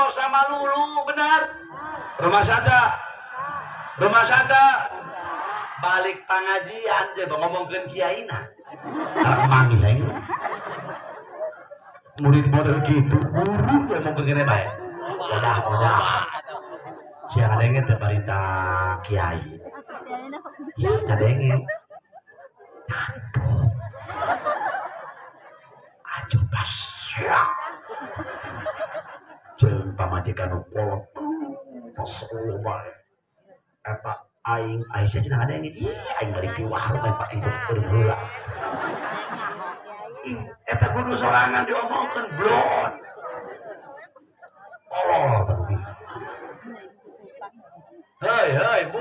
dosa malulu, benar? Rumah sada balik pengajian deh ngomongkeun kiaina. Arep manggih aing. Murid model gitu, guru yang ngomongkeun kene bae. Udah. Siang adenge teh barita kiai. Ya kadenge. Aduh. Ajo pas. Jeung pamajikan nu polok. Masuk bae. Eta aing Aisyah cenah adenge. Aing balik di warung aing pake beureum heula. Eta guru sorangan diomongkeun blon. Oh, tapi. Hei, Bu.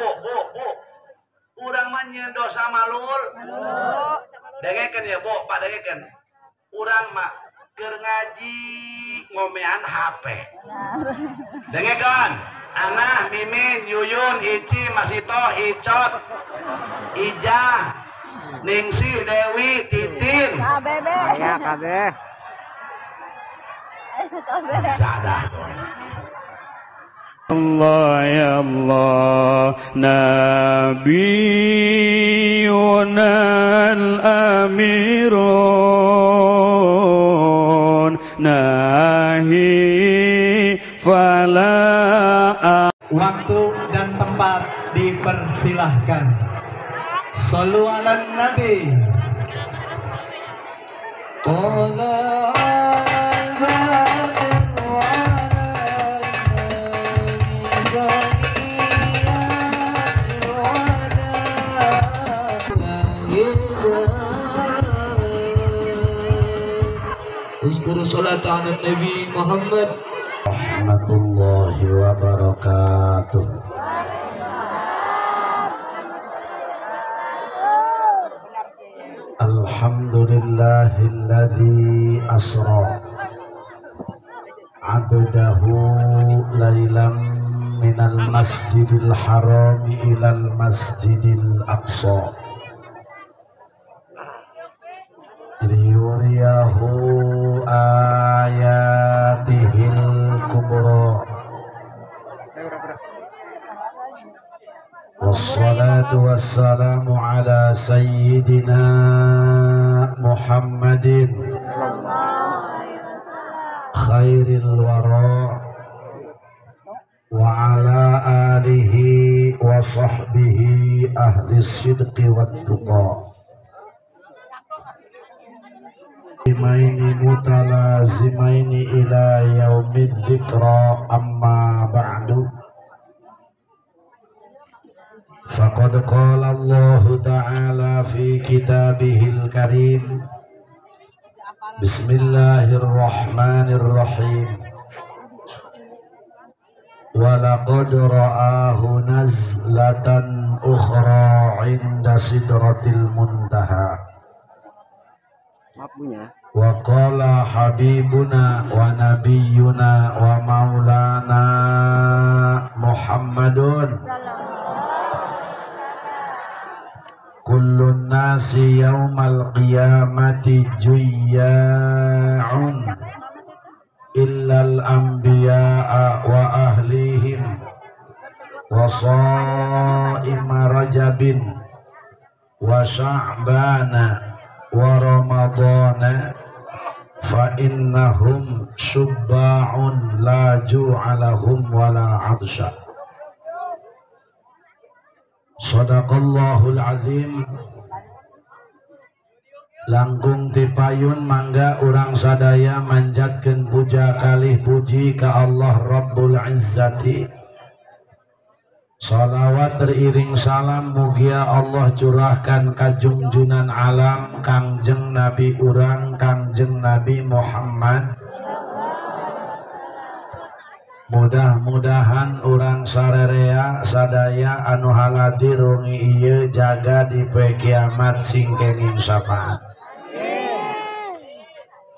Urang mah nyeun dosa malul. Dengekeun ya, Bu, Pak dengekeun. Urang mah keur ngaji ngomean HP. Dengekeun. Ana, Mimin, Yuyun, Ici, Masito, Icot, Ijah, Ningsih, Dewi, Titin. Bebe. Ya, kabeh. Jadah tuh. Allah ya Allah Nabiyuna al-amirun nahi fala. Waktu dan tempat dipersilahkan. Shollu ala Nabi. Uzkuru salat ala Nabi Muhammad. Warahmatullahi wabarakatuh. Alhamdulillahilladzi asra abdahu lailam minal masjidil harami ilal masjidil aqsa liyuriyahu ayatihil kubra. Wassalatu wassalamu ala sayyidina Muhammadin khairil wara wa ala alihi wa sahbihi ahli sidqi wat tuqa. Zimaini mutalazimaini ila yaumid dzikra amma ba'du. Faqad qala Allah ta'ala fi kitabihil karim. Bismillahirrahmanirrahim. Wa laqad ra'ahu nazlatan ukhra 'inda sidratil muntaha. Wa qala habibuna wa nabiyyuna wa maulana Muhammadun kullun nasi yaumal qiyamati juyya'un illal anbiya'a wa ahlihim wa sha'ima rajabin wa sya'bana wa ramadana fa innahum syubba'un la ju'alahum wa la 'adsha. Sadaqallahul azim. Langkung tipayun mangga urang sadaya manjatkeun puja kalih puji ka Allah Rabbul Izzati. Salawat teriring salam mugia Allah curahkan ka junjunan alam Kangjeng Nabi urang Kangjeng Nabi Muhammad. Mudah-mudahan urang sarerea sadaya anu haladir rungi ieu jaga di poe kiamat singkenging syafaat.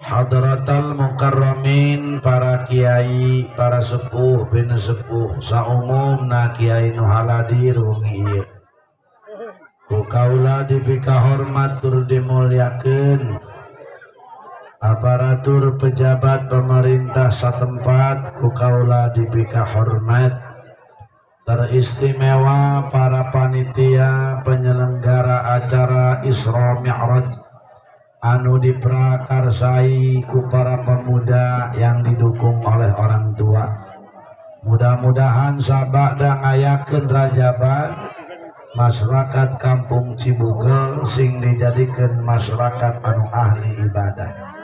Hadratal mukarramin, para kiai, para sepuh, bin sepuh, saumumna kiai nu haladir wengi ieu. Ku kaula dipika hormat tur dimulyakeun. aparatur pejabat pemerintah satempat ku kaula dipika hormat, teristimewa para panitia penyelenggara acara Isra Mi'raj anu diprakarsai ku para pemuda yang didukung oleh orang tua. Mudah-mudahan sabada ngayakeun rajaban masyarakat kampung Cibugel sing dijadikan masyarakat anu ahli ibadah.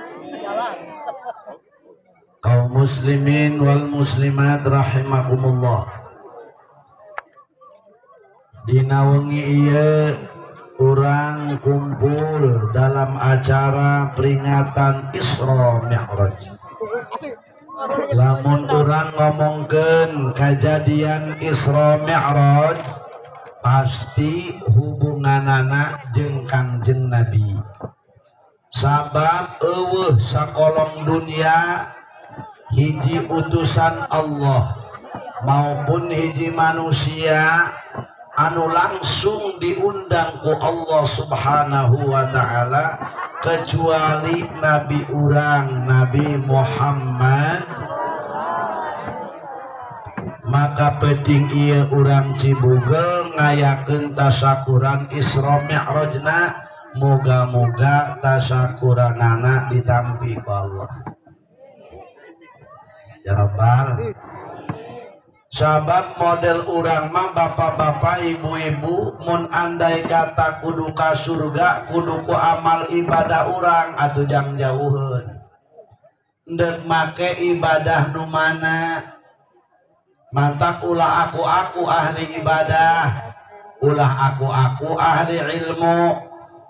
Kaum muslimin wal muslimat rahimakumullah, dina wengi ieu urang kumpul dalam acara peringatan Isra Mi'raj. Lamun urang ngomongkeun kajadian Isra Mi'raj pasti hubunganana jeung Kangjeng Nabi. Sabab eueuh sakolong dunia hiji utusan Allah maupun hiji manusia anu langsung diundang ku Allah Subhanahu wa ta'ala kecuali Nabi urang Nabi Muhammad. Maka penting ieu urang Cibugel ngayakeun tasakuran Isra Mi'rajna, moga-moga tasakuranana ditampi ku Allah ya Rabbal. Sabab model urang mah bapak-bapak ibu-ibu mun andai kata kudu ka surga kudu ku amal ibadah urang atuh jang jauheun. Deuk make ibadah nu mana? Mantak ulah aku ahli ibadah, ulah aku ahli ilmu,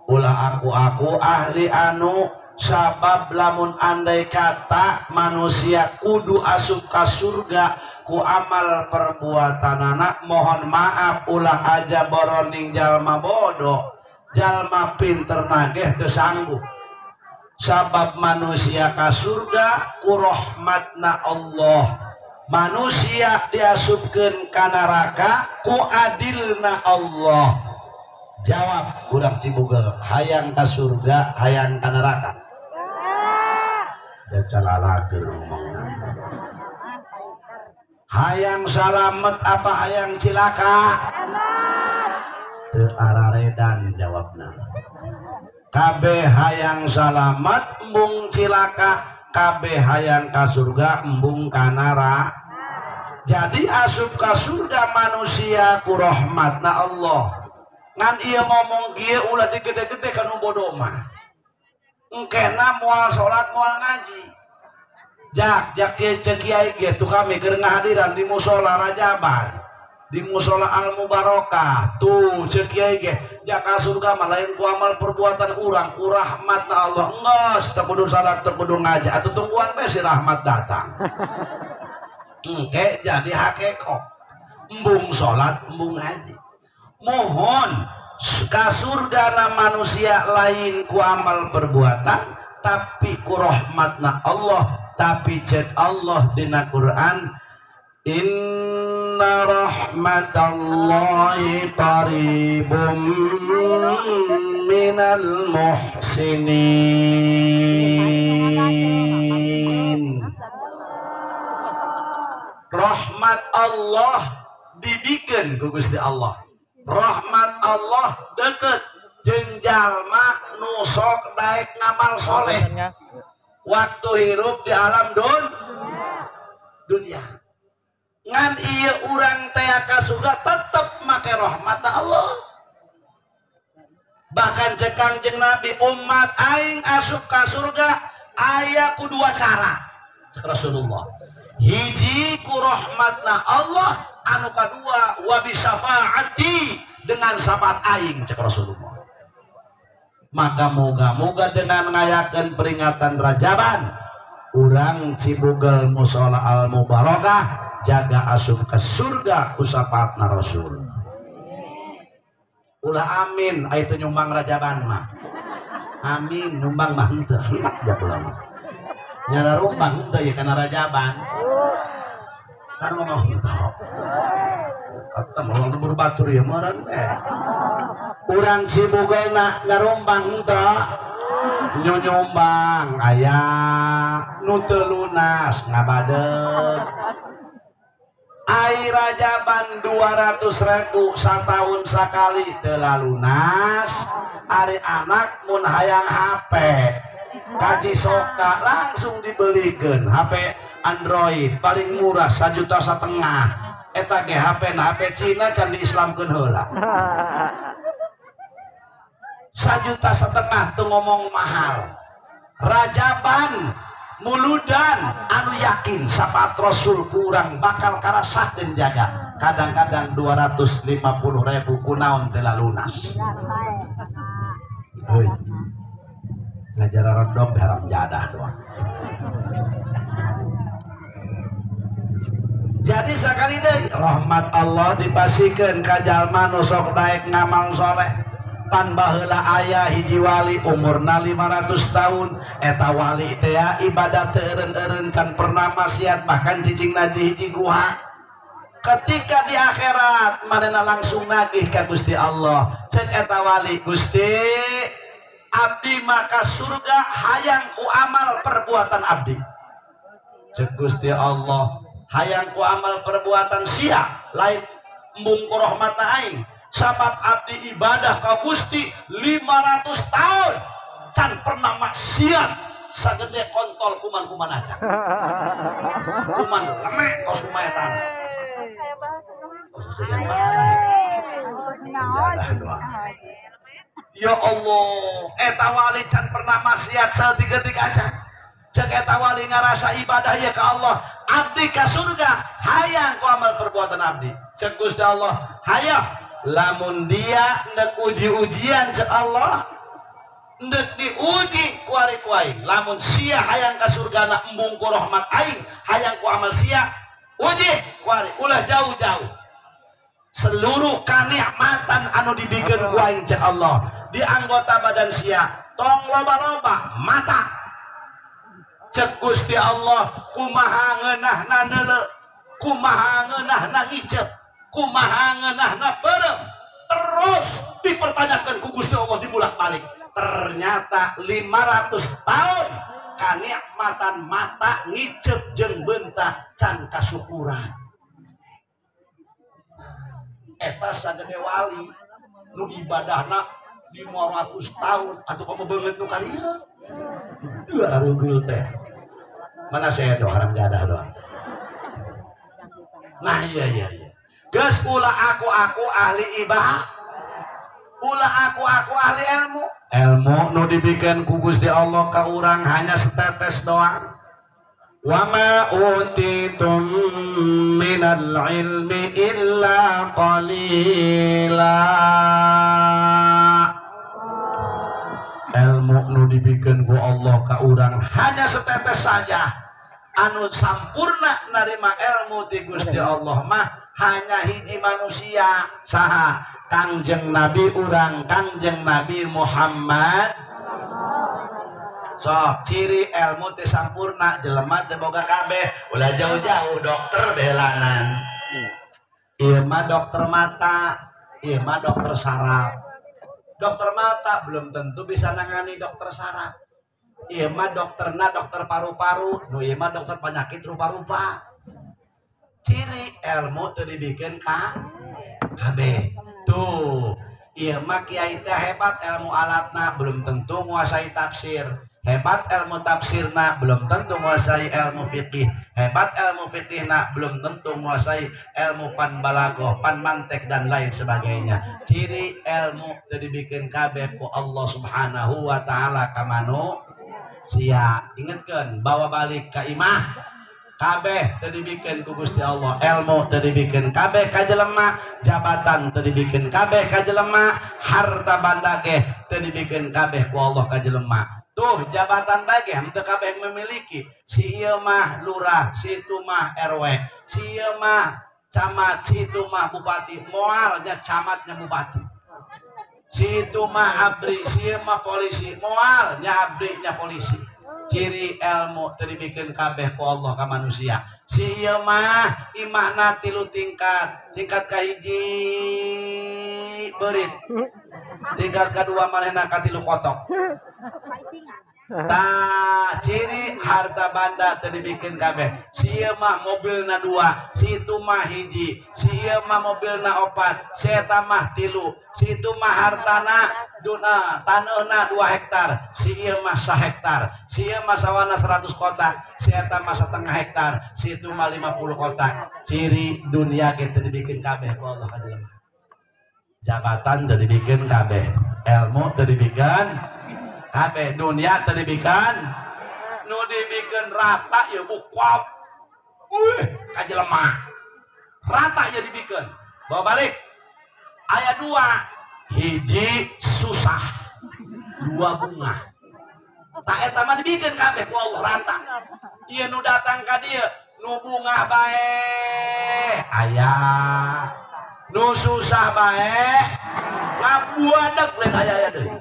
ulah aku ahli anu. Sabab lamun andai kata manusia kudu asup ka surga ku amal perbuatanana, mohon maaf ulah aja boroning jalma bodoh, jalma pinter nageh teu sanggup. Sabab manusia ka surga ku rahmatna Allah, manusia diasupkeun ka neraka ku adilna Allah. Jawab urang Cibugel, hayang ka surga hayang ka neraka? Ya calalakeun ngomongna. Hayang salamet apa hayang cilaka? Teu araredan jawabna. Kabeh hayang salamet embung cilaka, kabeh hayang ka surga embung ka neraka. Jadi asup ka surga manusia ku rahmatna Allah. Ngan ieu ngomong kieu ulah digede-gede kanu bodoh mah. Engkena moal salat moal ngaji. Jak cek kiai ge tuh kami keur ngahadiran di musola Rajaban, di musola Al Mubarakah. Tuh cek kiai ge jak ka surga mah lain ku amal perbuatan urang, ku rahmatna Allah. Enggeus teu kudu salat teu kudu ngaji atuh tungguan we si rahmat datang. Engke jadi hakeko. Embung salat embung ngaji. Mohon ka surgana manusia lain ku amal perbuatan tapi ku rahmatna Allah. Tapi cek Allah dina Quran, inna rahmatallahi qaribum minal muhsinin. Rahmat Allah dibikin ku Gusti Allah. Rahmat Allah deket jeung jalma nu sok daek ngamal soleh waktu hirup di alam dunia. Ngan ieu urang teh ka surga tetep make rahmatna Allah. Bahkan cek Kangjeng Nabi, umat aing asup ka surga aya ku dua cara cek Rasulullah. Hiji ku rahmatna Allah, anu kadua wa bi syafaati dengan syafaat aing cek Rasulullah. Maka moga-moga dengan ngayakeun peringatan Rajaban urang Cibugel musola Al Mubarakah jaga asup ke surga ku syafaatna Rasul. Ulah amin aya teu nyumbang Rajaban mah. Amin nyumbang mah henteu ya ulah. Nyara rumbang henteu ya kana Rajaban. Sareng ngomong henteu. Kata mau berbatur ya moran urang Cibugel na ngarombang henteu nyumbang aya nu teu lunas ngabadeg ai rajaban 200.000 satahun sakali teu lunas ari anak mun hayang HP kaji soka langsung dibelikeun HP Android paling murah 1,5 juta eta ge HP Cina can diislamkeun heula 1,5 juta tuh ngomong mahal rajaban muludan anu yakin sapat Rasul kurang bakal karasakeun jaga kadang-kadang 250.000 kunaon teu lunas euy ngajar rodok haram jadah doang jadi sekali deh rahmat Allah dipasikeun ka jalma nu sok daek ngamal soleh tan baheula aya hiji wali umurna 500 tahun eta wali teh ibadah teu eureun-eureun can pernah maksiat bahkan cicingna di hiji guha ketika di akhirat manehna langsung nagih ka Gusti Allah ceuk eta wali Gusti abdi maka surga hayang ku amal perbuatan abdi ceuk Gusti Allah hayang ku amal perbuatan sia lain embung ku rahmatna aing sabab abdi ibadah ka Gusti 500 tahun can pernah maksiat sagede kontol kuman-kuman aja kuman lemek kos kumaya tanah ya Allah eta wali can pernah maksiat saeutik-eutik aja cek eta wali ngarasa ibadah ya ka Allah abdi ka surga hayang ku amal perbuatan abdi cek Gusti Allah hayang lamun dia nek uji-ujian cek Allah nek diuji ku ari ku aing lamun sia hayang ka surgana embung ku rahmat aing hayang ku amal sia uji ku ari ulah jauh-jauh seluruh kanikmatan anu dibikeun ku aing cek Allah di anggota badan sia tong loba-loba mata cek Gusti Allah kumaha ngeunahna neuleuh kumaha ngeunahna ngicep kumaha ngeunahna peureuh terus dipertanyakan ku Gusti Allah dibulak-balik ternyata 500 tahun kanikmatan mata ngicep jeung beunta can kasukuran eta sagede wali nu ibadahna 500 tahun atuh kamu beungeut nu karieu dua arugul teh mana saya doa haram jadah doang nah iya geus ulah aku ahli ibadah ulah aku ahli ilmu nu dibikeun ku Gusti Allah ka urang hanya setetes doang wa ma utitum minal ilmi illa qalila ilmu nu dibikeun ku Allah ka urang hanya setetes saja anu sampurna narima ilmu ti Gusti Allah mah hanya hiji manusia saha Kangjeng Nabi urang Kangjeng Nabi Muhammad sok ciri ilmu teh sampurna jelema teh boga kabeh ulah jauh-jauh dokter belanan ieu mah dokter mata ieu mah dokter saraf dokter mata belum tentu bisa nangani dokter saraf ieu mah dokterna dokter paru-paru nu ieu mah dokter penyakit rupa-rupa ciri ilmu teu dibikeun ka kabeh tuh ieu mah kiai teh hebat ilmu alatna belum tentu nguasai tafsir hebat ilmu tafsirna belum tentu menguasai ilmu fikih hebat ilmu fikihna belum tentu menguasai ilmu pan balaghah pan mantek dan lain sebagainya ciri ilmu teu dibikeun kabeh ku Allah Subhanahu wa taala ka manusia ingetkeun bawa balik ka imah kabeh teu dibikeun ku Gusti Allah ilmu teu dibikeun kabeh ka jelema jabatan teu dibikeun kabeh ka jelema harta banda ge teu dibikeun kabeh ku Allah ka jelema tuh jabatan bage henteu kabeh memiliki si ieu mah lurah si itu mah RW si ieu mah camat si itu mah bupati moalnya camatnya bupati si itu mah abri si ieu mah polisi moalnya abrinya polisi ciri ilmu teu dibikeun kabeh ku Allah ka manusia si ieu mah imahna 3 tingkat kahiji beurit tingkat kadua manehna ka 3 kotok Tah ciri harta banda teu dibikin kabeh. Si ieu mah mobilna 2, si itu mah hiji, si ieu mah mobilna 4, si eta mah 3, si itu mah hartana taneuhna 2 hektar, si ieu mah 1 hektar, si ieu mah sawana 100 kotak, si eta mah 1/2 hektar, si itu mah 50 kotak. Ciri dunia ge teu dibikin kabeh ku Allah ka jelema. Jabatan teu dibikin kabeh, ilmu teu dibikin kabeh, dunia teu dibikin, nu dibikin rata ya bukwap. Ka jelema. Rata ya dibikin. Bawa balik. Aya 2. Hiji susah. 2 bunga. Tak eta mah dibikin kabeh ku Allah rata. Ieu nu datang ka dieu nu bunga bae aya. Nu susah bae ngabuadeg lain aya deui.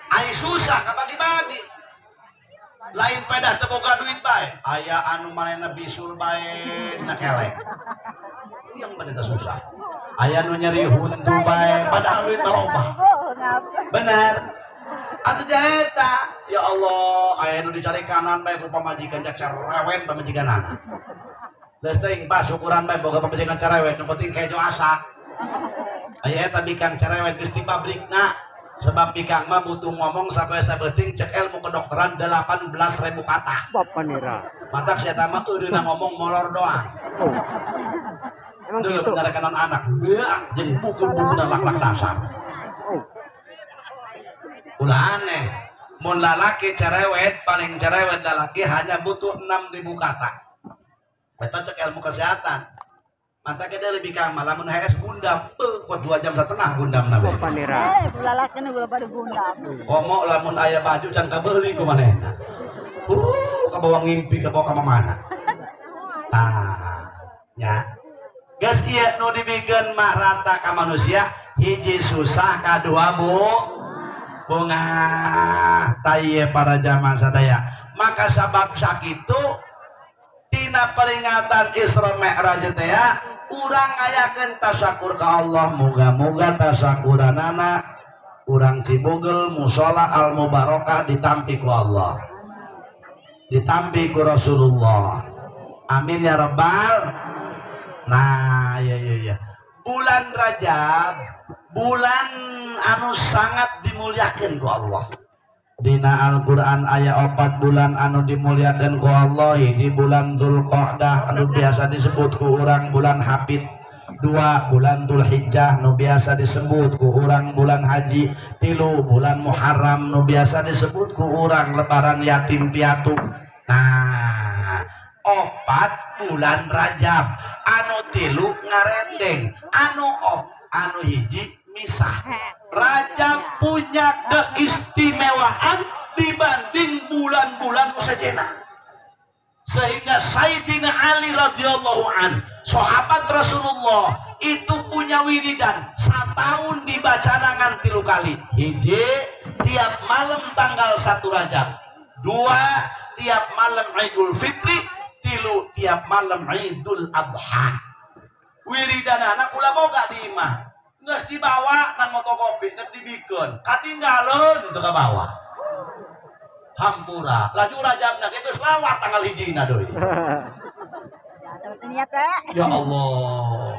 Ai susah kabagi-bagi. Lain pedah teu boga duit bae. Aya anu manehna bisul bae dina kelek. Yang bener susah. Aya nu nyeri huntu bae padahal duit loba. Bener. Atuh jaeta. Ya Allah, aya nu dicari kanan bae ku pamajikan cak cerewet pamajikanana. Geus teuing Pak syukuran bae boga pamajikan cerewet, nu penting kejo asa. Aya eta bikang cerewet geus ti pabrikna. Sebab bikang mah butuh ngomong sampai sabeting cek ilmu kedokteran 18.000 kata. Bapak nira. Matak saya mah eureuna ngomong molor doang. Emang Dulu gitu. bener kanon anak. Beak jeung buku-bukuna lak-lak dasar. Ulah aneh. Mun lalaki cerewet paling cerewet lalaki hanya butuh 6.000 kata. Eta cek ilmu kesehatan. Mantap kita lebih kang malam HS gundam, kuat 2 jam setengah gundam nabe. Bapak nira. Lalaki nu pada gundam. Komo lamun aya baju can kabeuli ku manehna. Kabawa ngimpi kabawa ka mana? Nya. Geus ieu nu dibikeun mah rata ka manusia, hiji susah, kadua bunga. Taiye para jamaah sadaya. Maka sabab sakitu tina peringatan Isra Mi'raj teh urang ngayakeun tasyakur ka Allah, muga-muga tasyakuranana urang Cibugel musola al mubarakah ditampi ku Allah, ditampi ku Rasulullah. Amin ya rabbal. Nah ya bulan Rajab bulan anu sangat dimuliakeun ku Allah. Dina Al-Quran ayat 4 bulan anu dimuliakan ku Allah, hiji bulan Dzulqa'dah anu biasa disebut ku urang bulan Hafid, 2 bulan Dzulhijjah nu biasa disebut ku urang bulan haji, 3 bulan Muharram nu biasa disebut ku urang lebaran yatim piatu. Nah 4 bulan Rajab anu 3 ngarendeng, anu hiji misah. Rajab punya keistimewaan dibanding bulan-bulan musajena, sehingga Sayyidina Ali radhiyallahu an, sahabat Rasulullah itu punya wiridan setahun dibaca nangan 3 kali. Hiji tiap malam tanggal 1 Rajab, 2 tiap malam Idul Fitri, 3 tiap malam Idul Adha. Wiridan anak kula boga di imah geus dibawa nang motokopi neuk dibikeun katinggalun teu kabawa hampura laju Rajabna geus lawat tanggal 1 deui. Ya Allah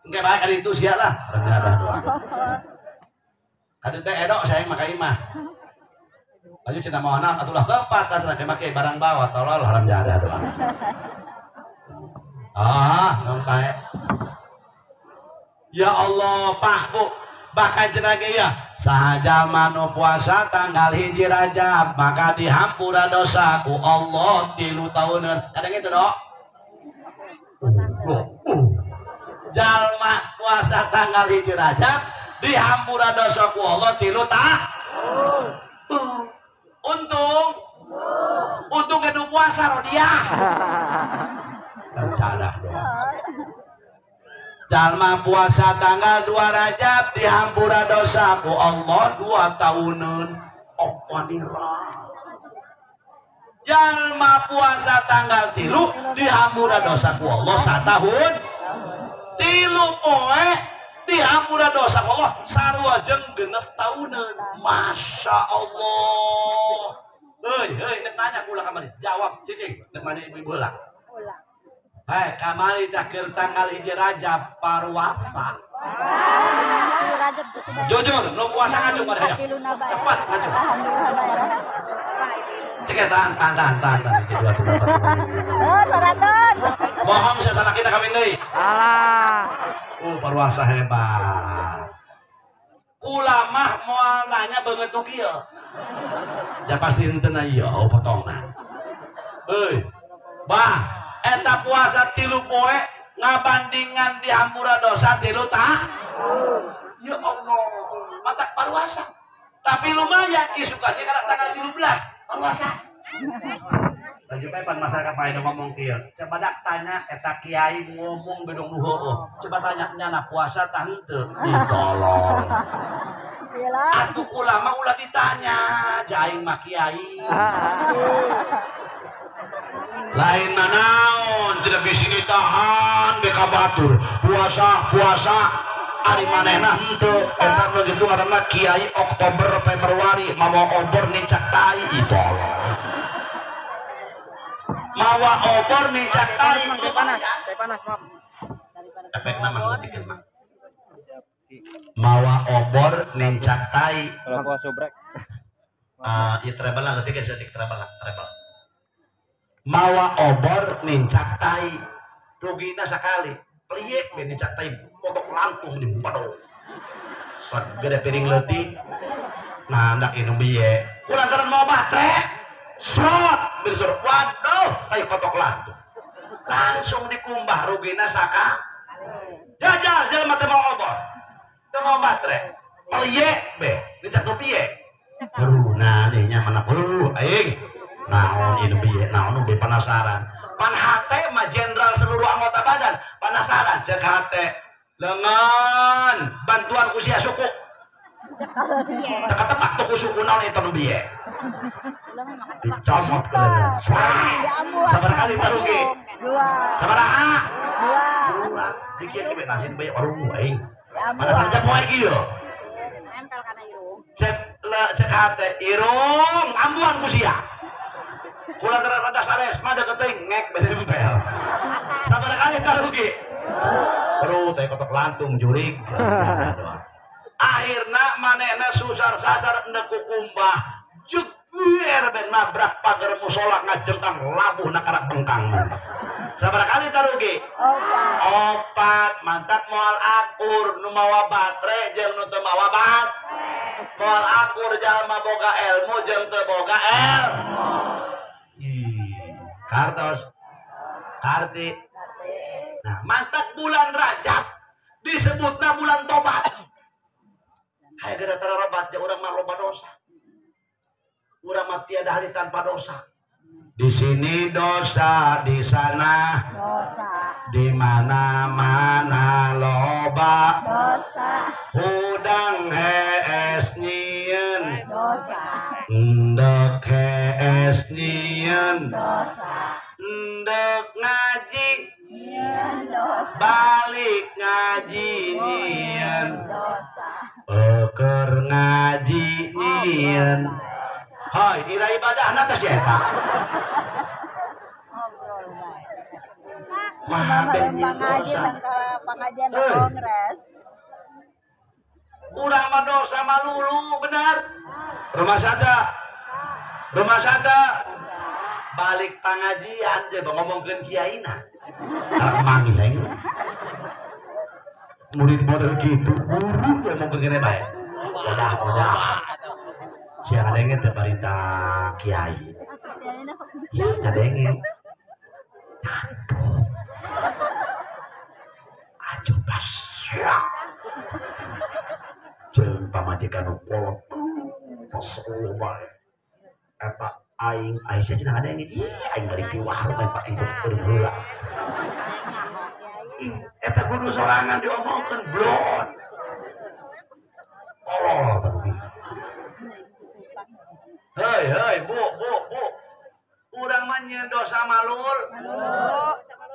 engke bae ari itu sia lah rendah doang kadeu teh edo saya maka imah laju cenah moana atulah keempat tasna teh make barang bawa tolol haram jadah doang non bae. Ya Allah Pak Bu bahkan cenah ge ya sahaja manu puasa tanggal 1 Rajab maka dihampura dosa ku Allah 3 tahunan kadang itu dok. Jalma puasa tanggal 1 Rajab dihampura dosa ku Allah 3 tahun. Untung kedu puasa rodiah. Cadah doang. Jalma puasa tanggal 2 Rajab dihampura dosa ku Allah 2 tahunan. Opanira. Jalma puasa tanggal 3 dihampura dosa ku Allah 1 tahun. 3 poe dihampura dosa Allah sarua jeung 6 tahunan. Masya Allah. Hei, nek nanya kula kamari. Jawab, cicing. Nek nanya ibu-ibu lah. Hei, kamari dah keur tanggal 1 Rajab parwasa. Jujur, nu puasa ngajung pada hayang. Cepat ngajung. Cek tahan. Oh, 100. Bohong saya salah kita kawin deui. Alah. Parwasa hebat. Ulamah moal nanya beungeut nu kieu. Ya pasti henteu na ieu potongan. Heuy. Bah, eta puasa 3 poe ngabandingan dihampura dosa 3 tahun. Ya Allah, matak parwasa. Tapi lumayan isukannya karena tanggal 13 parwasa. Lagi pan masyarakat pae ngomong kieu. Coba dak tanya eta kiai ngomong bedong nu heueuh. Coba tanya nyana puasa tah henteu. Ditolong. Atuh ulama ulah ditanya, jaing mah kiai. Lain nanaon tidak bisa ditahan beka batur puasa ari manehna henteu eta nu gitu ngaranna Kiai Oktober Februari mawa obor nicak tai ditolong. Mawa obor nicak tai Panas, maaf. efekna mah leutik mah. Mawa obor nicak tai. Kalau gua subrek. Ieu treble lah leutik sedik treble. Mawa obor nincak tai rugina sakali pliek be nincak tai potok lantung di padol sagede piring leutik nah ndak inu biye kulantaran mau batre srot bersur waduh ayo potok lantung langsung dikumbah rugina saka jajal jelema teh mau obor teu mau batre pliek be nincak nu piye nah dinya mana aing naon ini biye naon be penasaran pan hate mah jenderal seluruh anggota badan penasaran cek hate lengan bantuan kusia suku teka-tebak tuh suku naon itu nu biye dicomot ke lengan sabar kali tarugi sabaraha dua dikit ke nasin bae warung aing penasaran teh poe kieu nempel kana irung cek hate irung ambuan kusia kula terhadap sares mah deketing ngek benempel sabar kali tarugi perut teh kotok lantung jurig akhirna manehna susar sasar endek kukumbah jeguer ben nabrak pagar musola ngajengkang labuh na karak bengkang sabar kali tarugi opat mantap moal akur nu mawa batre jeung nu teu mawa moal akur jalma boga ilmu jeung teu boga ilmu. Kartos, karti. Nah, mantap bulan Rajab disebutna bulan tobat. Hai gara tararobat jeung urang mah loba dosa. Urang mah tiada hari tanpa dosa. Di sini dosa, di sana dosa. Di mana-mana loba dosa. Hudang hees nyieun dosa. Ndek hees nyieun dosa. Ndek ngaji nyieun dosa. Balik ngaji nyieun dosa. Peker ngaji nyieun. Hai, dira ibadahna teh eta. Pengajian kongres. Urang mah dosa malulu benar. Rumah sada. Balik pengajian dia ngomongkeun kiaina. Karek mangi aing. Murid model gitu, guru dia ngomongkeun kene bae. Udah. Siang ada yang barita kiai. Ya ada yang aduh. Ajo pas ya. Jeung pamajikan nu kolot. Pasuluh bae. Eta aing Aisyah cenah ada yang ini. Aing balik di warung main pakai beureum heula. Eta guru sorangan diomongkeun blon. Tolol tapi. Hei, bu. Urang mah nyieun dosa malul.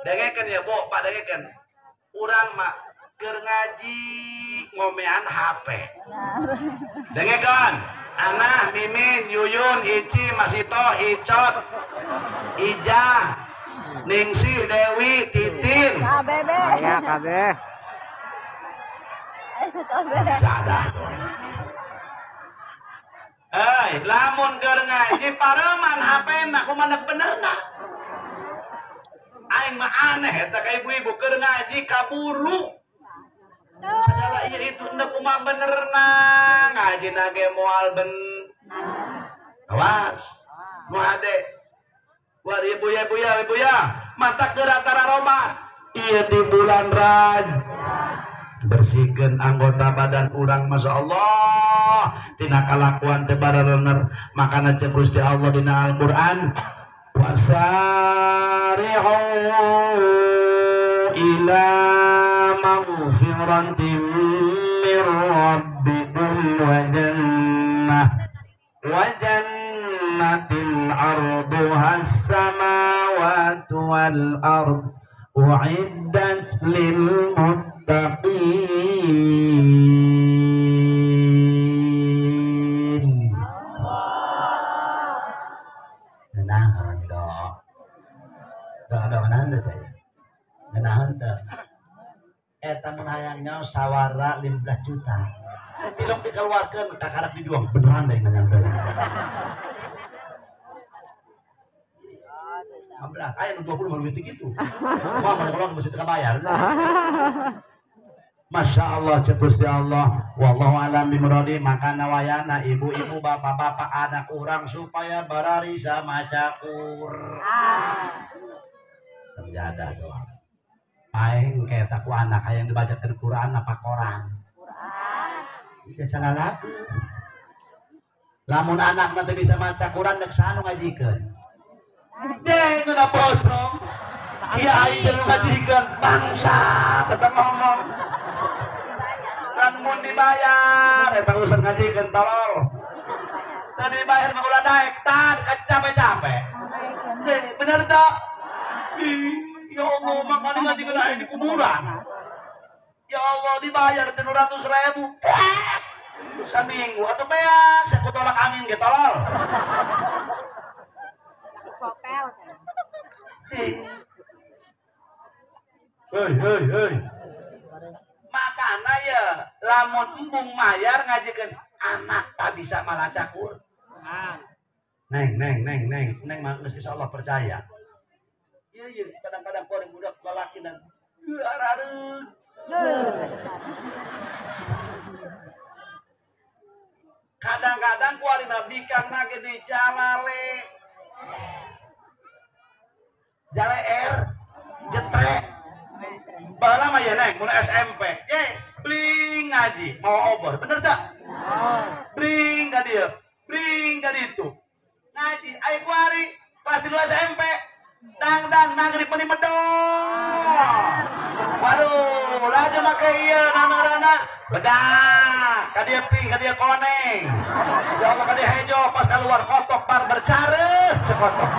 Dengekeun ya, Bu, Pak dengekeun. Urang mah keur ngaji ngomean HP. Dengekeun, Ana, Mimin, Yuyun, Ici, Masito, Icot, Ija, Ningsih, Dewi, Titin. KBB. Ya kabeh. Jadah dong. Lamun keur ngaji pareman HP-na kumaha benerna. Aing mah aneh eta ka ibu-ibu keur ngaji kaburu. Segala ieu itu hendak kumaha benerna ngaji nage moal ben. Awas. Nu hade. War ibu ya, mata geratara roba. Ieu di bulan Raj. Bersihkan anggota badan urang, Masya Allah tina kalakuan teu barerener. Makana cek Gusti Allah dina Al-Qur'an, wasari'u ila maghfiratin min rabbikum wa jannatin arduha as-samawati wal ard u'iddat lil muttaqin. Menahan dong. Ada menahan dong saya. Menahan dong. Eta mun hayangnya sawara 15 juta. Tilok dikeluarkan kakarak diduang beneran deh nanya deh. 16, ayo 20 baru gitu. Wah, kalau mesti bayar. Masya Allah, cek Gusti Allah. Wallahu alam bimuradi. Makana wayana ibu-ibu, bapak-bapak, anak urang supaya barari sama cakur. Terjadah doang. Aing kayak taku anak yang dibacakan Quran apa koran. Iya salah lagu. Lamun anak nanti bisa maca Quran dek sanu ngajikeun. Jeng kena bosong. Kiai jeung ngajikeun bangsa tetep ngomong. Kan mun dibayar eta urusan ngajikeun tolol. Teu dibayar mah ulah daek tan capek-capek. Bener teu? Ya Allah, makanya ngajikeun aya di kuburan. Ya Allah, dibayar 300.000. Seminggu atau beak saya tolak angin gitu tolol. Sopel. Hei. Makana ya lamun embung mayar ngajikeun anak tak bisa malah cakur. Neng mah insyaallah percaya. Iya kadang-kadang kuring budak lalaki dan arareun. Kadang-kadang kuarina bikang nage di jalale R jetre bala mah ya neng mun SMP bling ngaji mau obor bener tak bling ka dieu bling ka ditu ngaji ai kuari pas di SMP dang nagri peni medong waduh laju make ieu nana bedak ka dieu ping ka dieu koneng ya Allah ka dieu hejo pas keluar kotok bar bercareuh cekotok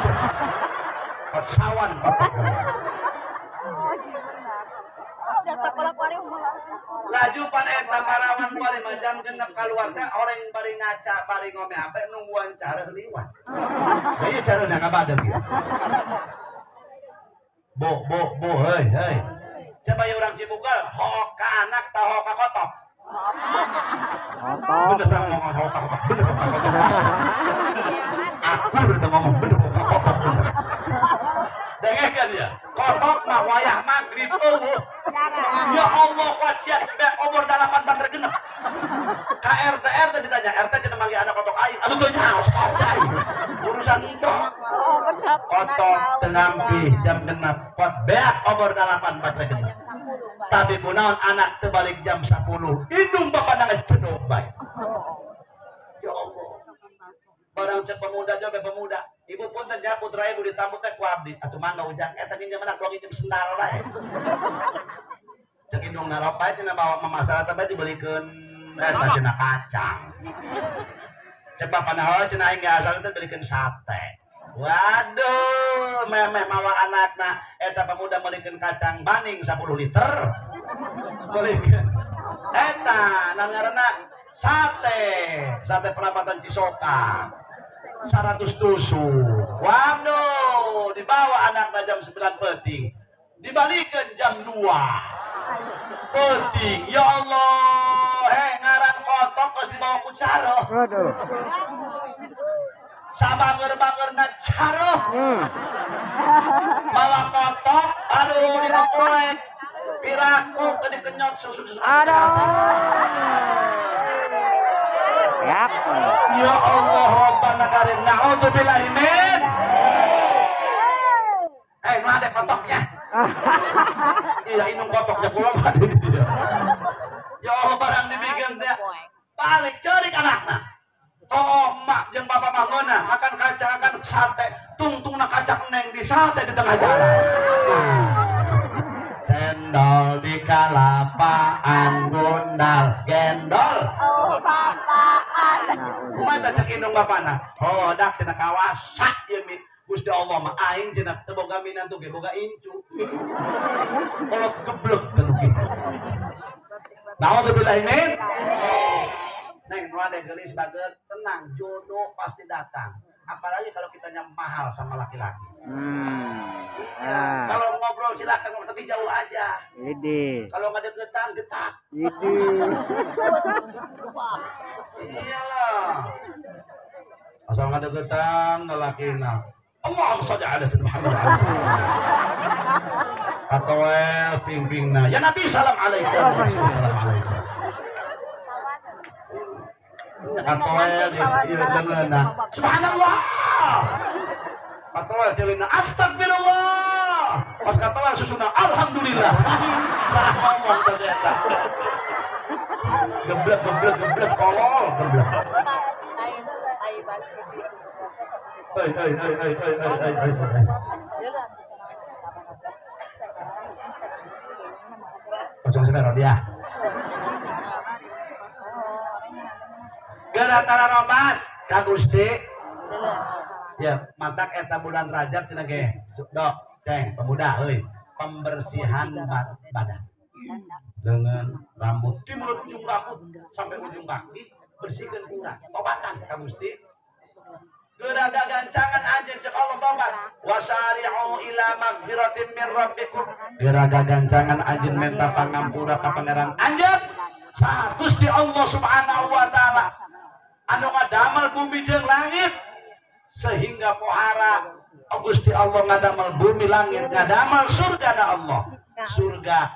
kot sawan kotok laju pan eta parawan kuari jam genep keluar teh orang bari ngaca bari ngome apa nungguan cara liwat ieu carana ngabadeg ieu bo hei coba ya orang Cibukal hok ka anak tah hok ka kotok bener sama ngomong hok ka kotok bener hok ka kotok aku udah ngomong bener hok ka kotok bener dengekeun ya kotok mah wayah magrib eueuh ya Allah kuat sia be umur 8 genep ka RT ditanya RT cenah manggil anak kotok aing atuh teu nyaho sekarang urusan itu kotok tenampi jam genep kuat beak umur 8 genep tapi kunaon anak terbalik jam 10 indung bapak ngecedok bae ya Allah barang cek pemuda jabe pemuda ibu pun tanya putra ibu ditambut teh ku abdi atuh mangga ujang eta nginjem anak dong nginjem sendal bae cek indung naropa cenah bawa masalah teh dibelikeun eta cenah kacang cek bapak naon cenah aing asal teh beulekeun sate waduh memeh mawa anakna eta pemuda beulekeun kacang baning 10 liter Bolehkeun. Eta nangarana sate perapatan Cisoka. 100 tusuk. Waduh, dibawa anaknya jam 9 peting. Dibalikan jam 2 peting. Ya Allah, ngaran kotok terus dibawa ku caro. Waduh. Sabanger-bangerna caro. Bawa kotok, aduh dinapoek. Piraku tadi kenyot susu. Aduh. Yap. Ya Allah, Rabbana Karim. Na'udzubillahi min. Nu ada kotoknya. Iya, inung kotoknya pulang ada di dia. Ya Allah, barang dibikin dia. Balik cerik anaknya. Oh, mak jeung bapak bangunna makan kacang akan sate. Tungtungna kacang neng di sate di tengah jalan. Cendol di kalapaan gundal gendol. Oh, bapaan. Kumaha teh cek indung bapana? Oh, dak cenah kawasak ieu mi. Gusti Allah mah aing cenah teu boga minantu ge boga incu. Kolot geblek teh kitu. Nauzubillahi min. Neng nu ade geulis bageut tenang, jodoh pasti datang. Apalagi kalau kita mahal sama laki-laki. Iya. Kalau ngobrol silakan ngobrol tapi jauh aja. Ini. Kalau nggak deketan getak. Ini. Iyalah. Asal nggak deketan lelakina. Allahumma sholli ala sayyidina Muhammad. Atawel ping-pingna. Ya Nabi salam alaikum. Salam alaikum. Atawel di lengan. Subhanallah. Atawel celina astagfirullah. Pas katawel susuna alhamdulillah. Salah ngomong teh eta. Geblek kolol geblek. Pocong sekarang dia. Geratara robat ka Gusti. Ya, mantak eta bulan Rajab cenah ge. Dok, ceng, pemuda euy, pembersihan badan. Dengan rambut timur ujung rambut sampai ujung kaki bersihkeun kurang. Tobatan ka Gusti. Geraga gancangan anjeun cek Allah tobat. Wasari'u ila magfiratin min rabbikum. Geraga gancangan anjeun minta pangampura ka pangeran anjeun. Saha Gusti Allah Subhanahu wa taala anu ngadamel bumi jeung langit sehingga pohara Gusti Allah ngadamel bumi langit ngadamel surga na Allah. Surga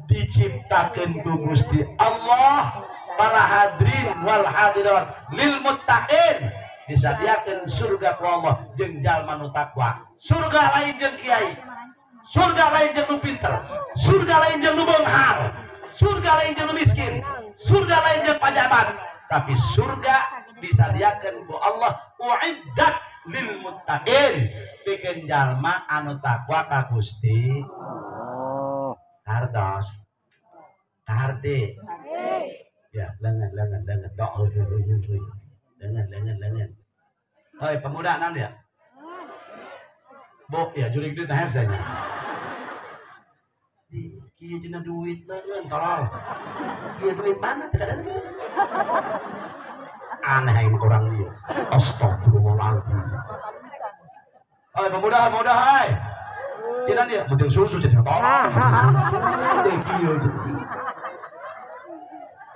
diciptakeun ku Gusti Allah para hadirin wal hadirat lil muttaqin. Disadiakeun surga ku Allah jeung jalma nu takwa. Surga lain jeung kiai. Surga lain jeung nu pinter. Surga lain jeung nu beunghar. Surga lain jeung nu miskin. Surga lain jeung pajabat. Tapi surga disadiakeun ku Allah uiddat lil muttaqin. Pikeun jalma anu takwa ka Gusti. Kartos. Kaharte. Ya, lengan doa. Lengan. Hei pemuda nan ya? Bok ya jurig duit nah saya. Kieu cenah duit leun tolol. Kieu duit mana teh kadang. Aneh aing orang dia. Astagfirullahaladzim. Hei pemuda hai. Dina dia mutil susu cenah tolol. Teh kieu.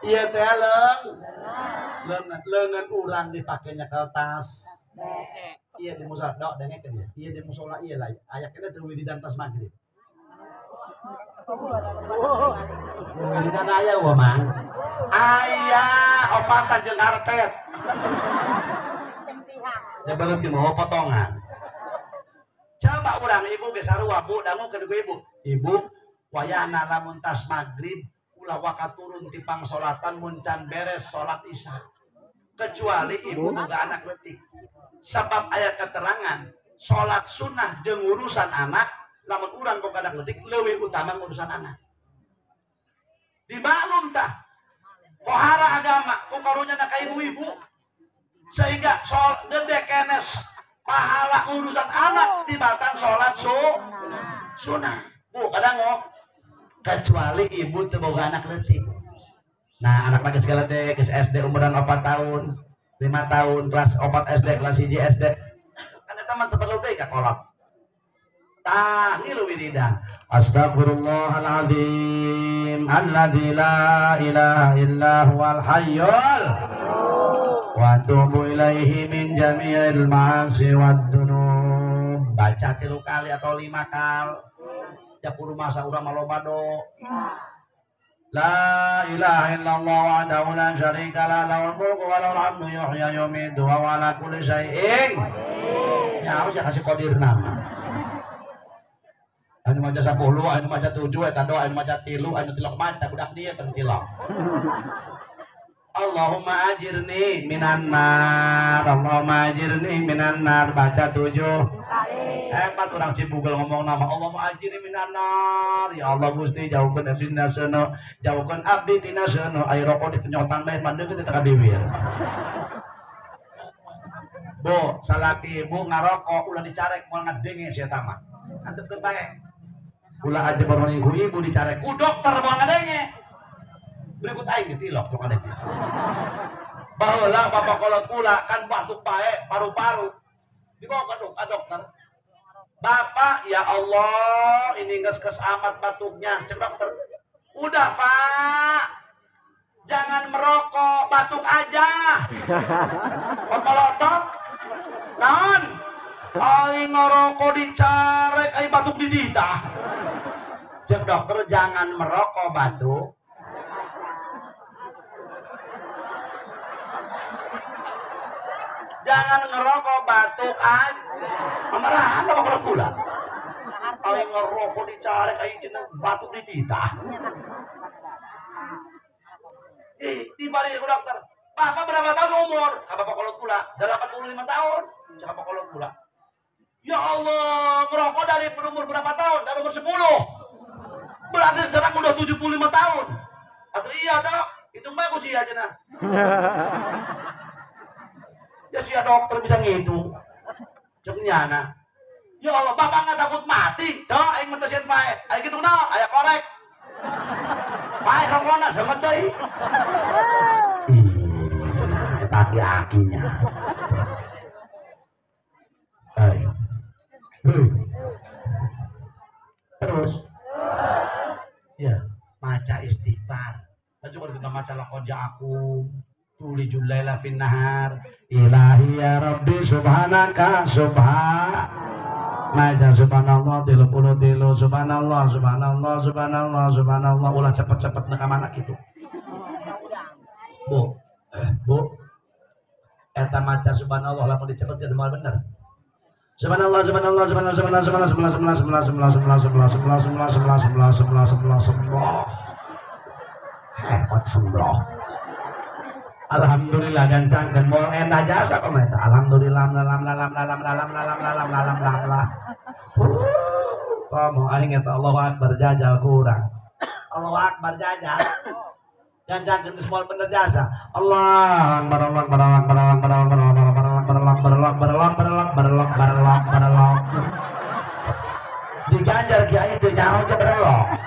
Iya teh lengan urang dipakainya kertas. Iya di musola dok dengekeun ya. Iya di musola iya lah. Aya kena teu wiridan tas magrib. Wiridan aya wa mang. Aya opatan jeung karpet. Ya banget ki mau potongan. Coba urang ibu ge sarua Bu dangu ke ibu. Ibu wayahna lamun tas magrib ulah waka turun ti pangsolatan mun can beres salat Isya. Kecuali ibu boga anak leutik. Sabab aya keterangan salat sunnah jeung urusan anak lamun urang boga anak leutik leuwih utama urusan anak. Dimaklum tah pohara agama ku karunyana ka ibu-ibu sehingga sol gede kenes pahala urusan anak tibatan salat sunnah. Bu kadang kecuali ibu teu boga anak leutik. Nah, anak lagi segala dek, SD umuran 4 tahun, 5 tahun, kelas 4 SD, kelas 1 SD. Kan eta mah teu perlu deui ka kolot. Tah, ngilu wiridan. Astagfirullahaladzim, alladzi la ilaha illa huwal hayyul wa atubu ilaihi min jami'il ma'asi wad dzunub. Baca 3 kali atau 5 kali. Ya kudu masa urang maloba do. La ilaha illallah wahdahu la syarika lah, lahul mulku wa lahul hamdu yuhyi wa yumiitu wa huwa ala kulli syai'in. Ya harus ya kasih kodir nama. Anu maca 10, anu maca 7, eta doa anu maca 3, anu tilok maca budak dia teu tilok. Allahumma ajirni minan nar, Allahumma ajirni minan nar, baca 7 hebat orang Cibugel ngomong nama Allahumma ajirni minan nar. Ya Allah Gusti jauhkeun abdi tina seuneu, jauhkeun abdi tina seuneu, ai rokok dikenyotan bae mandeukeun teh ka bibir. Bu, salaki ibu ngarokok ulah dicarek moal ngadenge sia eta mah. Antepkeun bae. Ulah aja baru ibu dicarek ku dokter moal ngadenge. Berikut aing ditilok sok ngadenge. Baheula bapak kolot kula kan batuk bae paru-paru. Dibawa ke dokter. Bapak, ya Allah, ini nges-nges amat batuknya. Cek dokter. Udah Pak, jangan merokok, batuk aja. Melotot, naon? Aing ngerokok dicarek, aing batuk didita. Cek dokter, jangan merokok, batuk. Jangan ngerokok, batuk aja. Amarahan apa kalau pula? Aing ngerokok dicarek, aing cenah batuk dititah. Dibalik ke dokter. Bapak berapa tahun umur? Kata Bapak kolot pula. 85 tahun. Cak Bapak kolot pula. Ya Allah, merokok dari umur berapa tahun? Dari umur 10. Berarti sekarang udah 75 tahun. Atau iya dok, itu bagus iya cenah. Ya si dokter bisa ngitung. Cek nyana. Ya Allah, Bapak nggak takut mati. Tuh, aing mentesian pae. Aing gitu naon? Aya korek. Pae rokona sama deui. Ih, tadi akinya. Ayo. Terus. Ya, maca istighfar. Juga kita maca laqad ja'akum. Tuli julaila fin nahar ilahi ya rabbi subhanaka maja subhanallah 33 subhanallah subhanallah subhanallah subhanallah ulah cepet-cepet nekam anak itu. Bu eta maca subhanallah lamun dicepetkeun moal bener. Subhanallah subhanallah subhanallah subhanallah subhanallah hebat sembroh. Alhamdulillah gancangkeun moal endah jasa kometa. Alhamdulillah lalam. Kamu aing eta Allahu Akbar jajal kurang. Allahu Akbar jajal. Gancangkeun geus moal bener jasa. Allah berlok. Diganjar kiai teu nyaho ge berlok.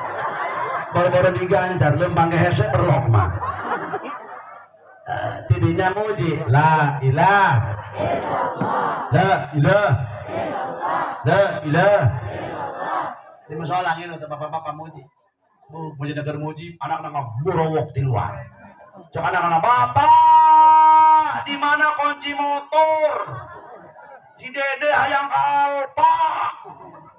Baru diganjar leumpang ge hese berlok mah. Tidinya muji la ilah di musola ngene teh bapak-bapak muji muji negara muji anak-anak ngorowok di luar cek anak-anak bapak di mana kunci motor si dede hayang kalpa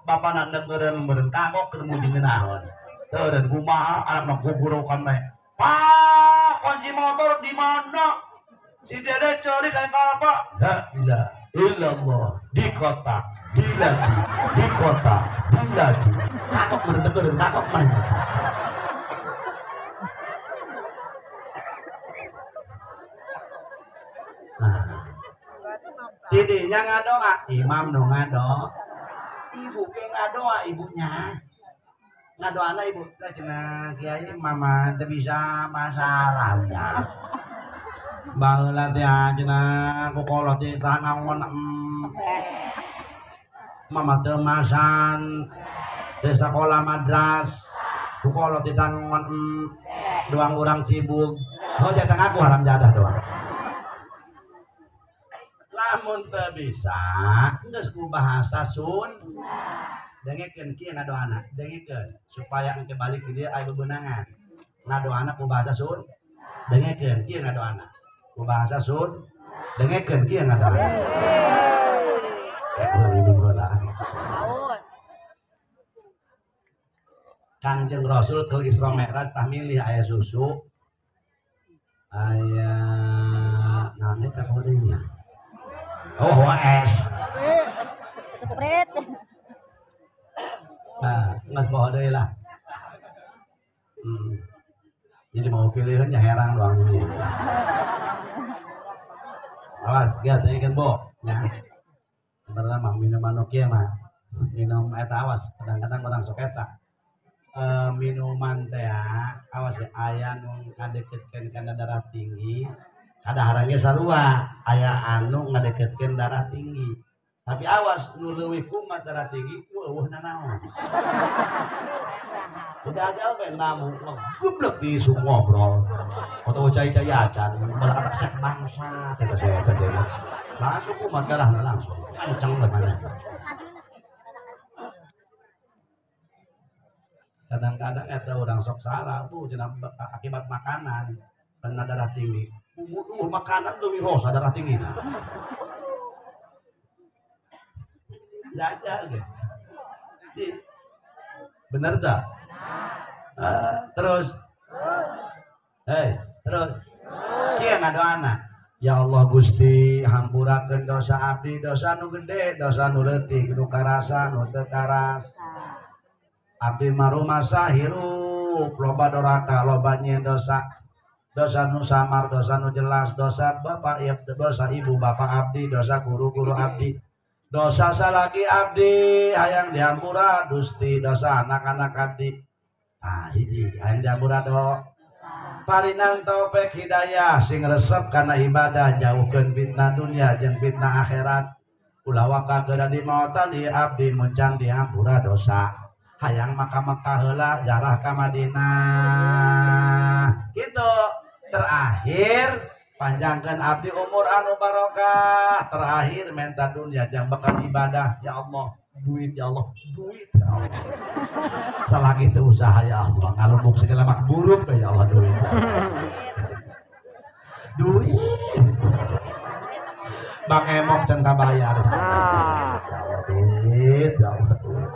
bapak nandeng keren kagok keur muji ngeunaheun teu dan kumaha anak-anak gugorokan mah Pak, kunci motor di mana? Si dede curi kayak apa? La ilaha illallah di kota, di laci, di kota, di laci. Kakok bener-bener kakok mana? Nah, tidinya ngadoa, imam dong ngadoa, ibu ngadoa ibunya. Ngadoana ibu lah cenah kiai mama teu bisa masalahnya baheula teh cenah ku kolot teh tah ngaon mama teu masan teu sakola madras Kalau ditangon doang orang cibug. Oh jatang aku haram jadah doang. Lamun teu bisa, geus ku bahasa Sun. Dengekeun kieu ngadoana, dengekeun supaya engke balik ke dia aya bebenangan. Ngadoana ku bahasa Sun. Dengekeun kieu ngadoana. Ku bahasa Sun. Dengekeun kieu ngadoana. Kayak ulang hidup heula. Kangjeng Rasul ke Isra Mi'raj tah milih aya susu. Aya nane ka kodenya. Oh, es. Sprite. Nah, ngas bawa deui lah. Jadi mau pilihan ya herang doang ini. Awas, lihat ini kan bo. Ya. Sebenarnya mah minuman oke mah. Minum eta awas. Kadang-kadang orang sok eta. Minuman teh awas ya aya nu ngadeketkeun kana darah tinggi. Kadaharange sarua aya anu ngadeketkeun darah tinggi. Tapi awas nu leuwih kumat darah tinggi eueuhna naon. Gagal we namu goblok di isu ngobrol. Foto cai-cai acan bala anak sak bangsa eta teh. Langsung kumat darahna langsung. Kenceng banget. Kadang-kadang ada orang sok salah tuh akibat makanan kena darah tinggi. Makanan lebih rosa darah tinggi. Jajal gitu. Bener tak? Terus. Terus. Kieu ngadoana. Ya Allah Gusti, hampurakeun dosa abdi, dosa nu gede, dosa nu leutik, nu karasa, nu teu karas. Abdi marumasa hirup loba doraka loba nyieun dosa nu samar dosa nu jelas dosa bapak ya dosa ibu bapak abdi dosa guru abdi dosa salaki abdi hayang dihampura Gusti dosa anak-anak abdi hiji hayang dihampura do parinang taufik hidayah sing resep kana ibadah jauhkeun fitnah dunia jeung fitnah akhirat ulah waka geura di mautan di abdi muncang dihampura dosa hayang maka heula jarah ka Madinah gitu. Terakhir panjangkeun abdi umur anu barokah. Terakhir minta dunia jang bakal ibadah ya Allah duit ya Allah duit ya Allah. Salaki teu usaha ya Allah ngalumuk segala mak buruk ya Allah duit. Duit. Bang emok can kabayar. Ya Allah duit ya Allah duit.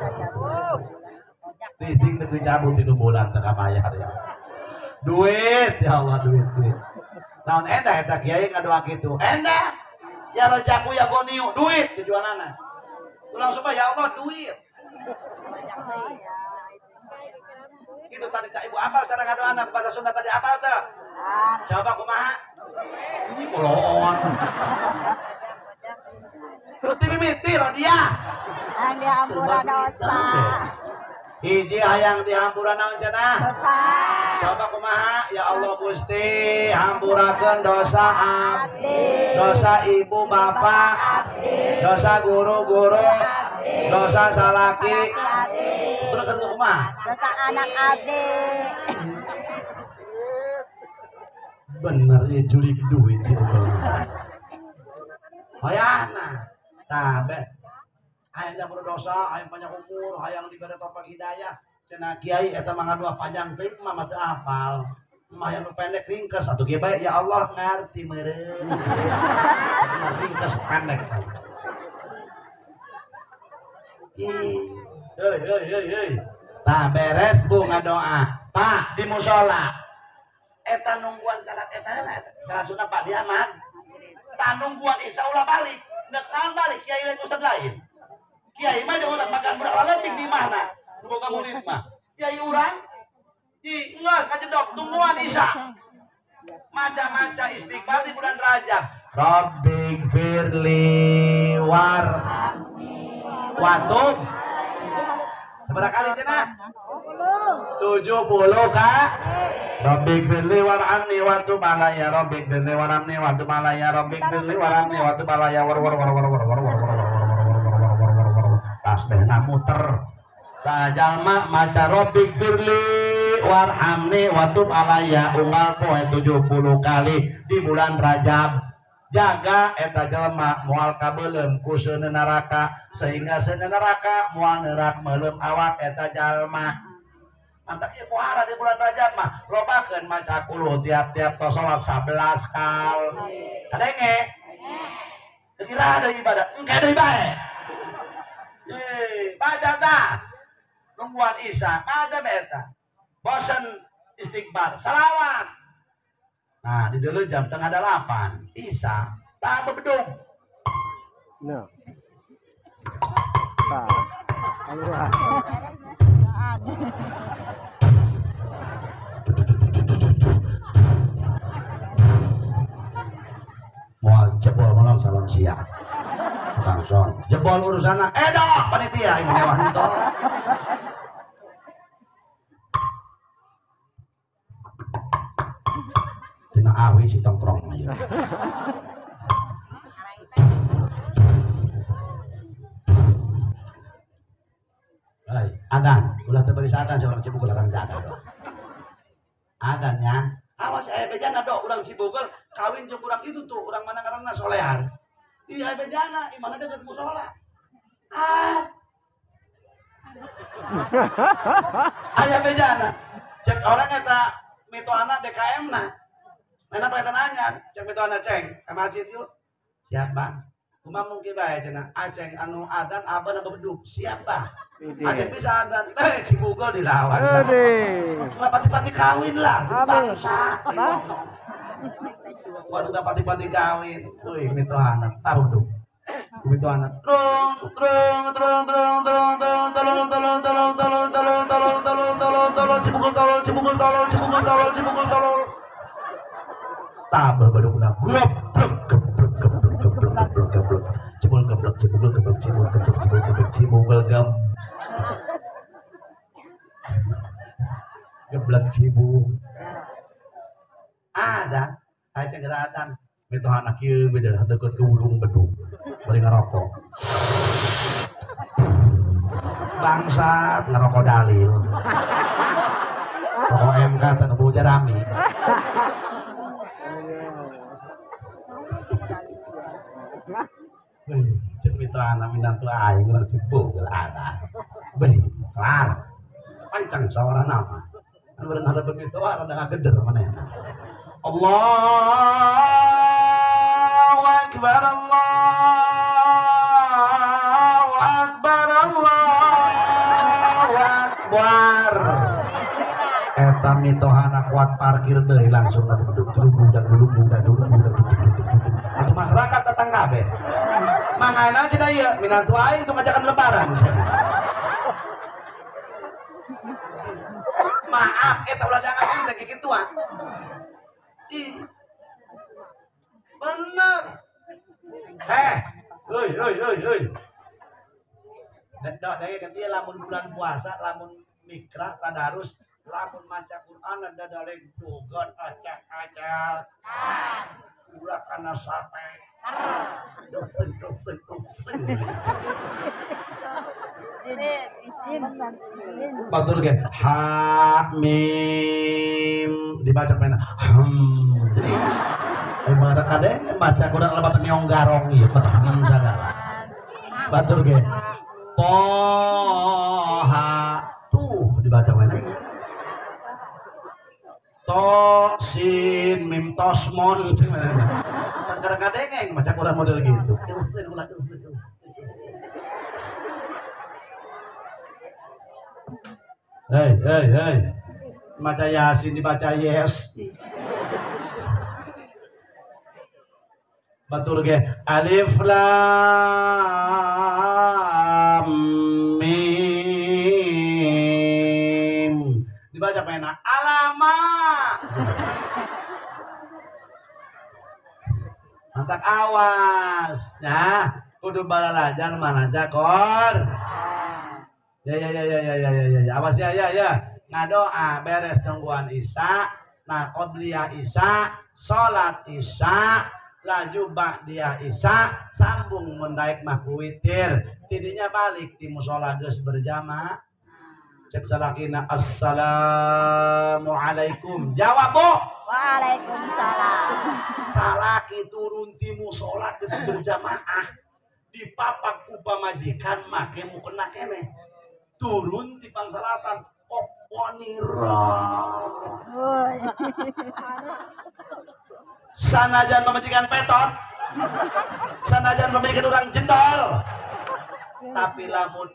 Listing teu cabut itu bulan teu kabayar ya. Duit ya Allah duit. Naon endah eta kiai ngadoa kitu. Endah. Ya rejaku ya goniu duit tujuanana. Ulang supaya ya Allah duit. Itu tadi Cak Ibu apal cara ngadoana bahasa Sunda tadi apal teu? Coba kumaha? Ini poloon. Ruti mimiti dia. Yang dihampura dosa. Hiji hayang dihampura naon cenah? Dosa. Coba kumaha ya Allah Gusti hampurakeun dosa abdi. Dosa ibu bapak abdi. Dosa guru-guru abdi. Dosa salaki abdi. Terus itu kumaha? Dosa anak abdi. Bener ya julik duit sih hayana tabe hayang berdosa hayang banyak umur hayang diberi taufik hidayah cenah kiai eta mah ngadua panjang teuing mah teu apal mah yang pendek ringkes atuh kieu bae ya Allah ngarti meureun ringkes pendek hei tah beres bu ngadoa Pak di musola eta nungguan salat eta salat sunah Pak dia mah ta nungguan insya Allah balik nek naon balik kiai lain ustad lain kiai mah jeung ustad makan berat leutik di mana boga murid mah kiai urang ingat kajedok tungguan isya maca-maca istighfar di bulan Rajab Rabbing firli watub seberapa kali cenah 70 Kak Rabbik firli warhamni wa tub alayya Rabbik firli warhamni wa tub alayya Rabbik firli warhamni wa tub alayya war tasbihna muter sajalma maca Rabbik firli warhamni watub alaya unggal poe 70 kali di bulan Rajab. Jaga eta jelema moal kabeulem ku seuneu neraka sehingga seuneu neraka moal nerak meuleum awak eta jalma. Mantap ieu pohara di bulan Rajab mah lobakeun maca qul tiap-tiap tos salat 11 kali. Kadenge kira ada ibadah engke deui bae. Baca tah nungguan Isya baca beta. Bosan istighfar salawat. Nah di dulu jam 7:30 Isya tak bebedung. No. Pak. Ayo. Mau jebol malam salam siang. Langsung jebol urusan dok panitia ini mewah itu. Tina awi si tongkrong aja. Hai, adan, ulah teu bari adan seorang cibuk larang jaga dok. Adannya, awas bejana dok, urang Cibogor kawin jeung urang itu tuh, urang mana ngaranna Solehan. Iya bejana, imana dekat musola. Aya bejana. Cek orang eta mitoana DKM na. Mana pakai nanya, cek mitoana ceng, ka masjid yuk. Siap bang. Kumaha mungkin bae cenah. Aceng anu adan apa na beduk. Siap bang. Aceng bisa adan. Cibogor dilawan. Cuma pati-pati kawin lah, bangsa. Waduh tak pati-pati kawin. Wih, itu anak, tahu tuh. Itu anak. Tolong. Tabah baru udah geblek cibul. Ada aja geratan itu anak ieu beda deket ke ulung beduk bari ngerokok bangsat ngerokok dalil rokok MK teu bau jerami cek itu anak minantu aing urang cibuk ada beuh kelar pancang sawarana nama kan bener ada begitu ada ngageder manehna Allahu Akbar Allahu Akbar Allahu Akbar eta mitohana kuat parkir deui langsung duduk atuh masyarakat tetangga be mangana cenah ieu minantu aing itu ngajakan lebaran maaf eta ulah dangan teh kituan bener heuy dek kan dia lamun bulan puasa lamun mikra tadarus lamun maca Quran ada dareng dogon acak-acak ulah kana sape dosen batur ge ha mim dibaca pena jadi ibarat kadang baca Quran lebat nyong garong ieu patah sagala batur ge toha tuh dibaca pena to sin mim tosmon kadang-kadang yang baca Quran model gitu ilsin ulah ilsin Hei, baca Yasin dibaca yes. Batur ge alif lam mim. Dibaca pena alama. Mantap awas. Nah, kudu balalajan mana jakor. Ya. Awas ya. Ngadoa beres nungguan Isya, nah qobliyah Isya, salat Isya, laju ba'diyah Isya, sambung mendaik mah ku witir. Tidinya balik di mushola geus berjamaah. Cek salakina assalamualaikum. Jawab bu. Waalaikumsalam. Salaki turun ti musola geus berjamaah di papak ku pamajikan make mu kena kene. Turun ti pangsalatan oponira. Sanajan pamajikan petot. Sanajan pamajikan orang jendol. Tapi lamun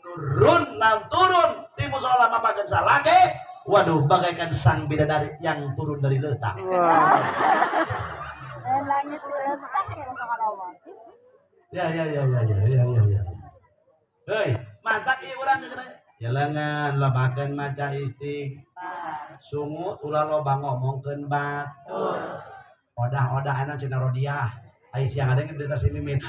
turun ti musola mapakeun salaki. Waduh, bagaikan sang bidadari yang turun dari letak. Langit sakit untuk Allah. Ya. Hei, mantap ieu urang geus. Jalangan lebakeun maca istighfar. Sungut ulah loba ngomongkeun batur. Odah-odah ana cenah rodiah. Ai siang ada yang berita si Mimin.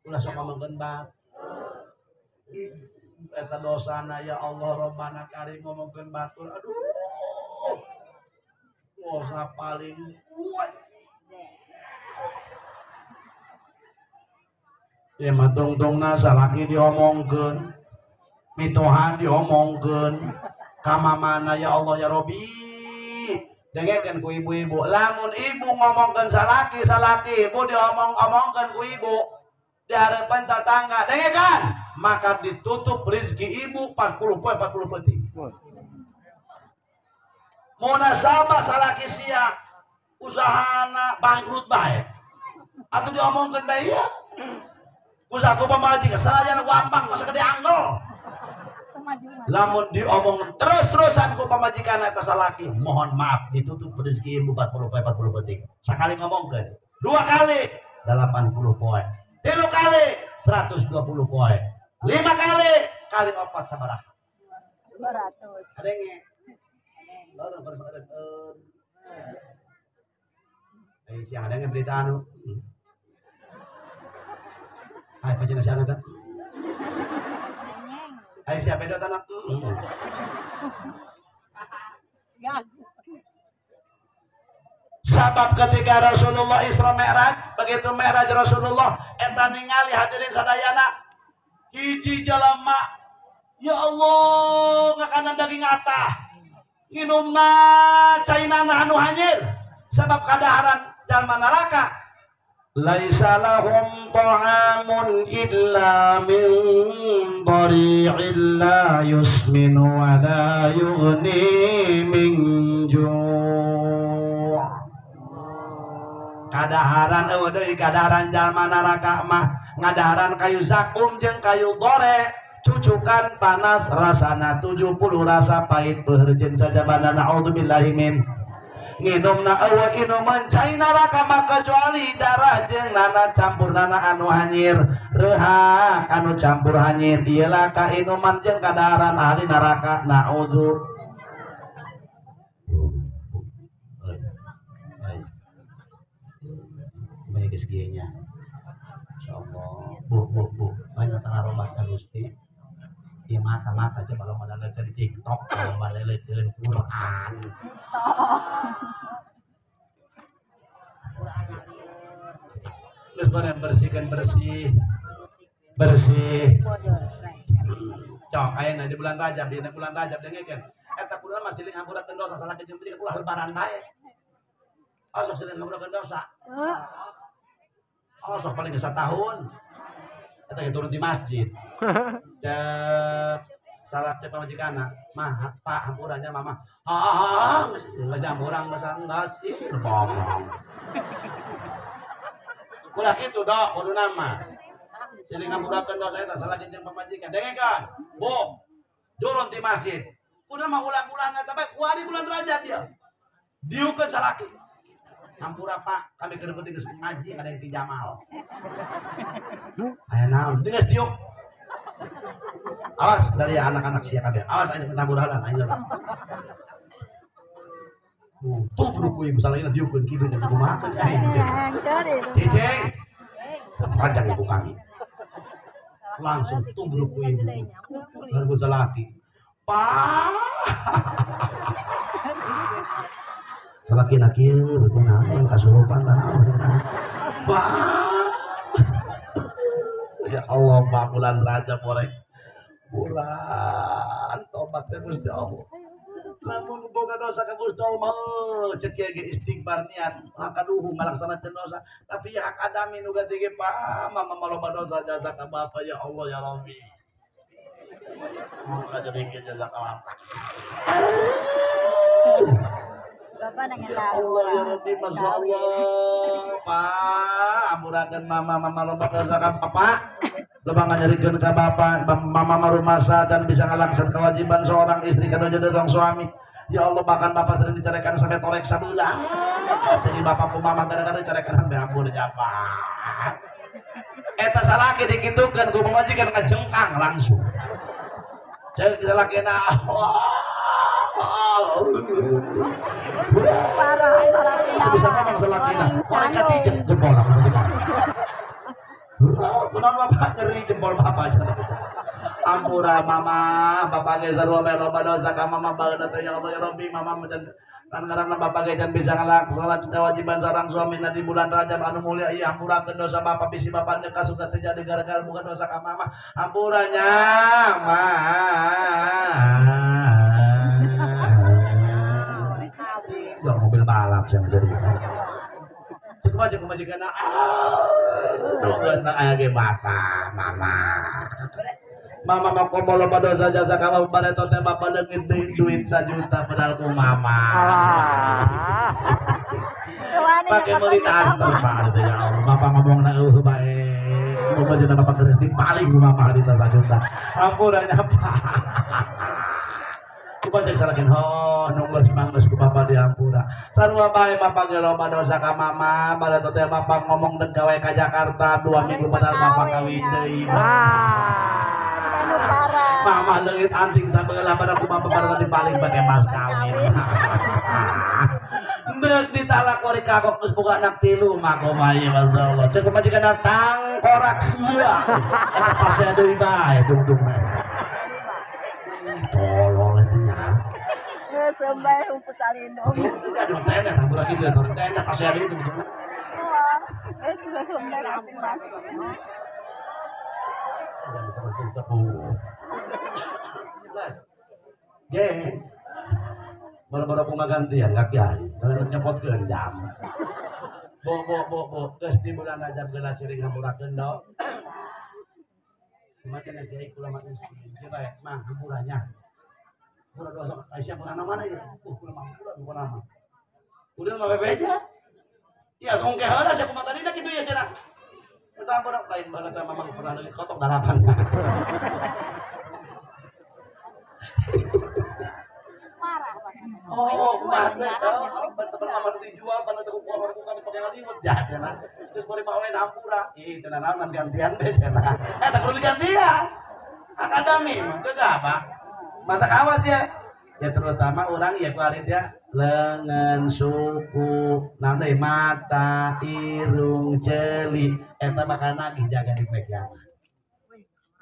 Ulah sok ngomongkeun batur. Eta dosana ya Allah Rabbana Karim ngomongkeun batur. Aduh. Dosa paling kuat. Ya mah dongdongna salaki diomongkeun. Mitohan diomongkeun. Ka mamana ya Allah ya Rabbi. Dengekeun ku ibu-ibu. Lamun ibu ngomongkeun salaki ibu diomong-omongkeun ku ibu. Di harapan tetangga, dengekan, maka ditutup rezeki ibu 40 peti. Munasabah salaki sia usahana bangkrut bae. Atuh diomongkeun bae ya. Usahaku pamajikan sanajan gampang geus gede anggel. Lamun diomong terus-terusan ku pamajikan eta salaki, mohon maaf ditutup rezeki ibu 40 peti. Sakali ngomongkeun, 2 kali 80 poe. 3 kali 120 poe. 5 kali 4 sabaraha? 200. Ada nge? Siang ada nge berita anu? Hai pacina si anu tak? Hai siapa itu tanah? Sabab ketika Rasulullah Isra Mi'raj, begitu Mi'raj Rasulullah eta ningali hadirin sadayana hiji jalema ya Allah ngakanan daging atah nginumna cainana anu hanyir sabab kadaharan jalma neraka laisa lahum ta'amun illa min dhari'in la yusminu wa la yughni min kadaharan deui kadaharan jalma neraka mah ngadaharan kayu zakum jeung kayu gore cucukan panas rasana 70 rasa pahit beurjeun sajabana naudzubillahi min nginumna eueuh inuman cai neraka mah kecuali darah jeung nana campurnana anu hanyir reuhak anu campur hanyir ieu lah ka inuman jeung kadaharan ahli neraka naudzu geus-geusnya. Insyaallah. Bu. Banyak tarobat ka Gusti. Ieu mata-mata coba kalau meneleleun TikTok, kalau meneleleun Quran. Geus bareng bersihkan bersih. Cok ayeuna di bulan Rajab, dina bulan Rajab dengekeun. Eta kudu masih ling hampurakeun dosa salah kecil penting ulah lebaran bae. Sok siling hampurakeun dosa. Sok paling 1 tahun. Eta ge turun di masjid. Salah cek pamajikana. Mah, Pak hampurannya mama. Geus jamurang basa enggas ih bohong. Ulah kitu dok kudu nama. Siling hampurakeun dosa eta salah jeung pamajikan. Dengekeun. Bu, turun di masjid. Kudu mah ulang-ulang eta bae kuari bulan Rajab ya. Diukeun salaki. Hampura Pak, kami keur penting geus ngaji ada yang ti Jamal. Aya naon? Geus diuk. Awas dari anak-anak sia kabeh. Awas aya pentamburahan aing lah. Tuh buruku ibu salahina diukeun kieu dan kumaha kan aing. Cicing. Panjang ibu kami. Langsung tuh buruku ibu. Harus salaki. Pak. Salaki kieu beuteung kasurupan tanah ya Allah Pak bulan Rajab orek bulan tobat teh Gusti Allah lamun boga dosa ka Gusti Allah cek ge istighfar niat kaduhu ngalaksanakeun dosa tapi hak adami nu gati ge mama maloba dosa jasa ka Bapa ya Allah ya Rabbi mun aja bikin jasa ka Bapa Bapak nanya ya Allah ya Rabbi Masya Allah Pak amurakeun mama loba dosa ka Bapa loba nganyarikeun ka Bapa mama rumasa dan bisa ngalaksanakeun kewajiban seorang istri kana seorang suami ya Allah bahkan Bapak sering dicarekan sampai torek sabeula jadi Bapak ku mama gara-gara dicarekan sampai ampun japa eta salaki dikitukeun ku pamajikan ngajengkang langsung ceuk salakina parah bisa ngomong salakina korek ati jempol kunaon Bapak nyeri jempol Bapak ampura mama Bapak ge sarua bae loba dosa ka mama bageuna teh ya Allah ya Rabbi mama mejan kan ngaranna Bapak ge can bisa ngalaksanakeun kewajiban sareng suamina di bulan Rajab anu mulia ieu ampurakeun dosa Bapak bisi Bapak deuk kasugat terjadi gara-gara bukan dosa ka mama ampuranya ma Dok mobil balap yang jadi cek majikan tungguan aya ge Bapak mama mau komo loba dosa jasa kamu pada teh Bapak leungit duit 1 juta padahal ku mama pakai meuli tanter Pak ya Allah Bapak ngomongna bae mau jadi Bapak geus dipaling ku mama harita 1 juta ampunannya Pak Kupa cek salakin nunggu manggeus ku Bapak diampura sarua bae Bapak ge loba dosa ka mama pada teh Bapak ngomong deuk gawe ka Jakarta 2 minggu padahal Bapak kawin deui mama leungit anting sabeula pada ku Bapak pada dipaling bage mas kawin deuk ditalak wari kagok geus boga anak 3 mah kumaha ieu masyaallah cek majikan datang korak sia eta pase deui bae dung-dung tolol nya sampai rumput salino aduh tenda tambura kitu ya tenda pase ada itu betul baru-baru aku gantian kaki hari kalau nyepotkeun jam bo geus di bulan Rajab geula sering hampurakeun do macam yang kiai kula mah isi dia bae mah hampuranya pura dosa Aisyah pura nama ya kula mah pura nama udah mah bebeja ya songke heula sia kumaha tadi kitu ya cenah eta pura lain banget mama pernah leungit kotok dalapan oh kumaha teman aman dijual pada teu kuat bukan dipakai ngaliwat cenah terus bari pawen hampura ih teu naon gantian teh cenah eta kudu digantian akademi teu apa mata kawas ya terutama orang ya kuarit ya lengan suku nanti mata irung celi eta bakal nagih jaga di pegang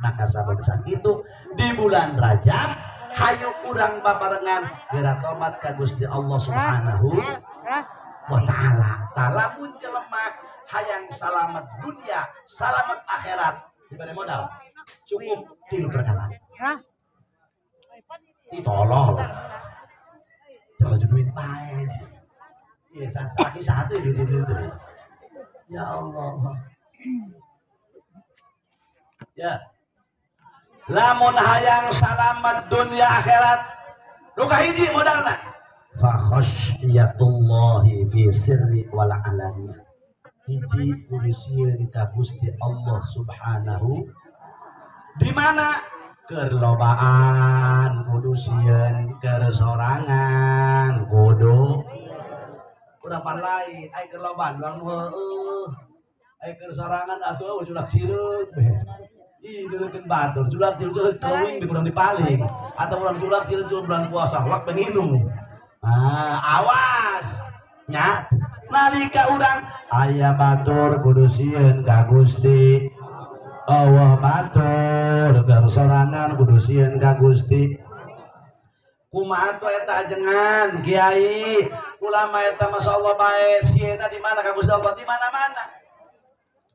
maka sabab itu di bulan Rajab hayu kurang babarengan geura tobat ka Gusti Allah Subhanahu wa taala lamun jelema hayang salamet dunia salamet akhirat dibere modal cukup 3 perkara ditolol kalau duit bae ya laki satu ya duit ya Allah ya lamun hayang salamet dunia akhirat nu kahiji modalna fa khasyatullahi fi sirri wal alaniyah hiji kudu sieun ka Gusti Allah Subhanahu di mana kerlobaan kudu sieun keur sorangan kudu urang lain ai kerlobaan urang heueuh ai keur sorangan atuh julak cireug ih deukeun batur julak cireug kelewing di urang dipaling atau urang julak cireug bulan puasa lak penginum awas nya nalika urang aya batur kudu sieun ka Gusti Allah batur keur sorangan kudu sieun ka Gusti kumaha tuh eta ajengan Kiai ulama eta masyaallah bae sieuna di mana ka Gusti Allah di mana-mana.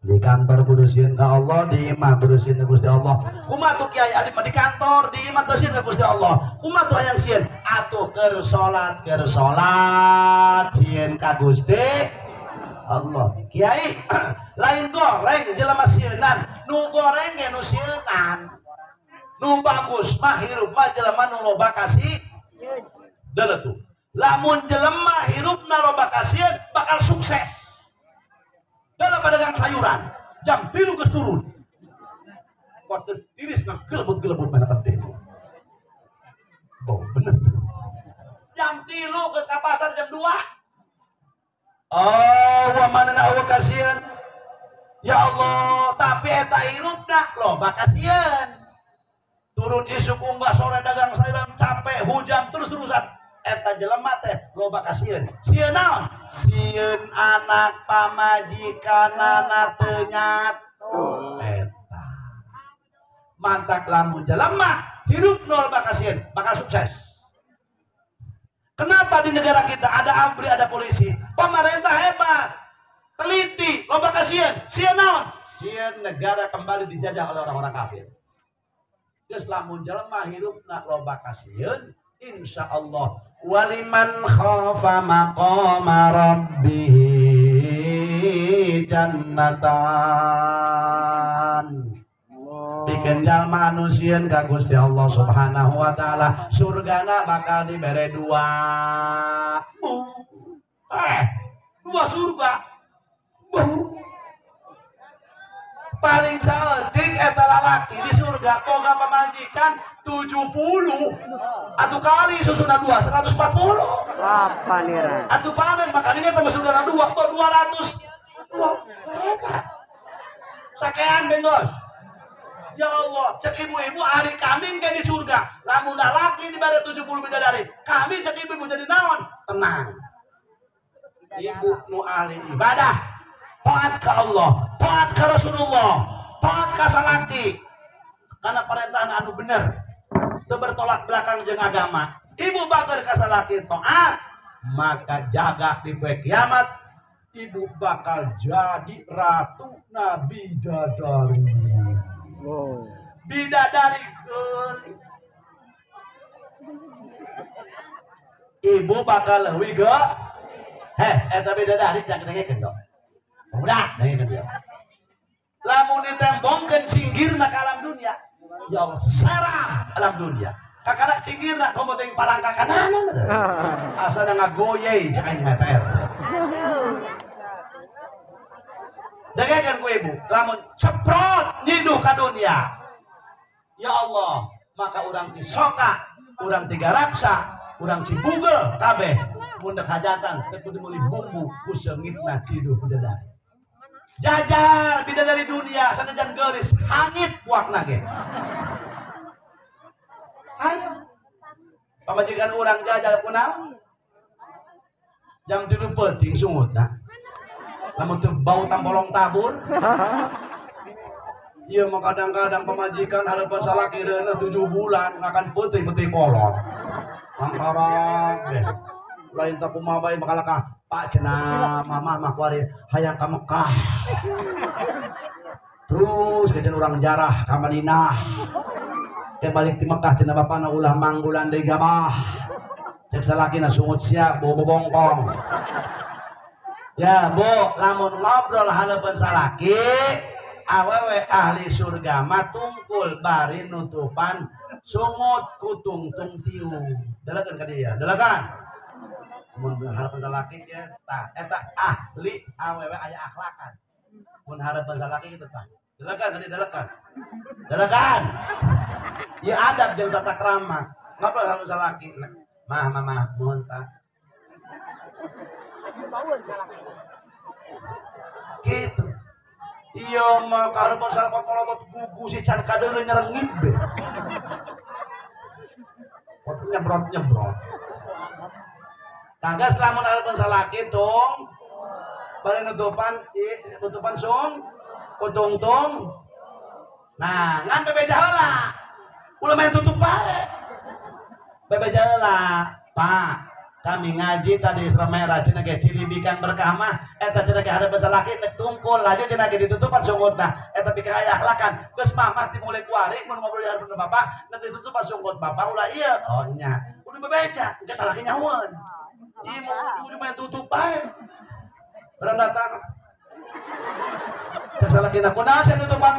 Di kantor kudusin ka Allah, di imah kudusin ka Gusti Allah. Kumaha tuh kiai adi mah di kantor, di imah kudusin ka Gusti Allah. Kumaha tuh hayang sieun atuh keur salat sieun ka Gusti Allah. Kiai lain goreng jelema sieunan, nu goreng ge nu sieunan. Nu bagus mah hirup mah jelema nu loba kasih. Deuleu tuh. Lamun jelema hirupna loba kasieun bakal sukses. Dalam pedagang sayuran jam 3 geus turun. Waktu tiris nang gelebut-gelebut mana gede. Oh, bener. Jam 3 geus ka pasar jam 2. Oh, wa manana awe kasieun. Ya Allah, tapi eta hirupna loba kasieun. Turun isuk unggah sore dagang sayuran capek hujan terus-terusan. Eta jelema teh loba kasieun. Sieun naon? Sieun anak pamajikanana teu nyatu. Eta. Mantak lamun jelema hirup loba kasieun bakal sukses. Kenapa di negara kita ada ABRI, ada polisi? Pemerintah hebat. Teliti, loba kasieun. Sieun naon? Sieun negara kembali dijajah oleh orang-orang kafir. Geus lamun jelema hirupna loba kasieun, insyaallah waliman khafa maqama rabbih jannatan. Bikin jalma anu sieun ka Gusti Allah Subhanahu wa taala, surgana bakal dibere 2. Dua surga. Paling saeutik eta lalaki di surga boga pamajikan 70 atuh kali susuna 2 140. Apa nih Ran? Atuh panen makanya kita surga 2 200. Sakean bengos. Ya Allah, cek ibu-ibu hari kami ke di surga. Lamun lalaki dibare 70 bidadari. Kami cek ibu-ibu jadi naon? Tenang. Ibu nu ahli ibadah. Taat ke Allah, taat ke Rasulullah, taat ke salaki. Karena perintahan anu bener, itu bertolak belakang jeung agama. Ibu bakal ke salaki taat, maka jaga di poe kiamat. Ibu bakal jadi ratu Nabi Bidadari. Wow. Bidadari geulis. Ibu bakal leuwih ge. Eta bidadari jangan dengekeun dong. Udah, dengekeun dia. Lamun ditembongkeun cinggirna ka alam dunia, ya Allah sarang alam dunia. Kakarak cinggirna komo teh palangka kanan. Asana ngagoyei cek aing meter. Dengekeun ku ibu, lamun ceprot nyiduh ka dunia. Ya Allah, maka urang ti soka, urang ti garaksa, urang cibugel kabeh. Mun dek hajatan teu kudu meuli bumbu ku seungitna ciduh bidadari. Jajar bidadari dunia sanajan geulis hangit puakna ge. Ayo. Pamajikan urang jajal kunaon? Jam 3 peuting sungutna. Lamun teu bau tambolong tabur. Ieu mah kadang-kadang pamajikan hareupan salaki reuneuh 7 bulan ngakan peuting kolot. Angkarang deh. Lain tak kumaha bae makalakah Pak cenah mamah mah kuari hayang ka Mekah. Terus kejen urang jarah ka Madinah. Teh balik ti Mekah cenah bapana ulah manggulan deui gabah. Cek salakina sungut sia bobo bongkong. Ya, Bu, lamun ngobrol haleupeun salaki, awewe ahli surga mah tungkul bari nutupan sungut ku tungtung tiung. Delekeun ka dieu, delekan. Mun harapan salaki ya, tah eta ahli awewe aya akhlakan. Mun harapan salaki kitu tah. Delekan tadi delekan. Delekan. Ieu adab jeung tata krama. Ngobrol harapan salaki. Mah mohon tah. Gitu. Iya mah harapan salaki kolotot gugu si can kadeuleu nyerengit be. Waktu nyembrot. Tangga selamun harapan salaki tong bari nutupan sung kutungtung. Nah ngan bebeja heula ulah main tutup bae bebeja heula Pak kami ngaji tadi Isra Mi'raj cenah ge cilibikang berkah mah eta cenah ge ada basa laki nek tungkul laju cenah ge ditutupan sungutna eta pikeun aya akhlakan geus mamah dimulai kuari mun ngobrol di hareupeun bapak nek ditutupan sungut bapak ulah ieu oh nya kudu bebeja geus salaki nyahoan ieu mah kudu main tutup bae barang datang cek salaki na kunaon saya tutupan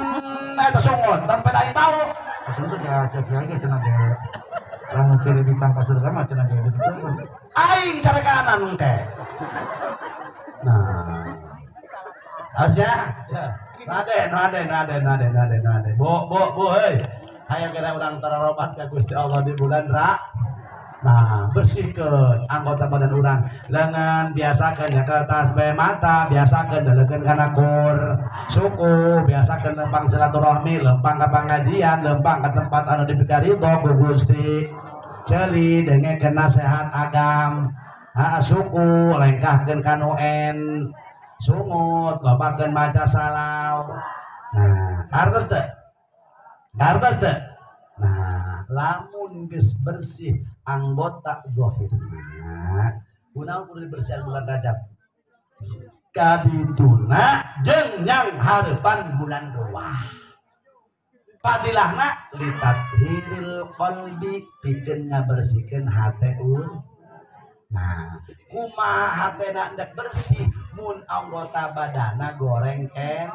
eta sungut tanpa lain bau tentu ya cek ge cenah ge lamun cilibikang ka surga mah cenah ge ditutup aing cara kanan teh. Nah, harusnya, nade. Bu, hei, hayang kira urang tararobat ka Gusti Allah di bulan Nah, bersihkeun anggota badan urang, lengan biasakeun ya ke tasbih mata, biasakeun deulekeun kana kur, suku, biasakeun lempang silaturahmi, lempang ka pangajian, lempang ka tempat anu dipikaridho ku Gusti. Celi dengekeun nasihat agam suku lengkahkeun kanu en sungut lobakeun maca salau nah hartos teh nah lamun geus bersih anggota zahirna kunaon kudu dibersihan bulan Rajab kadituna jeung nyang hareupan bulan Ruah padilahna litathiril qalbi pikeun ngabersihkeun hate nah kumaha hatena hendak bersih mun anggota badana goreng ken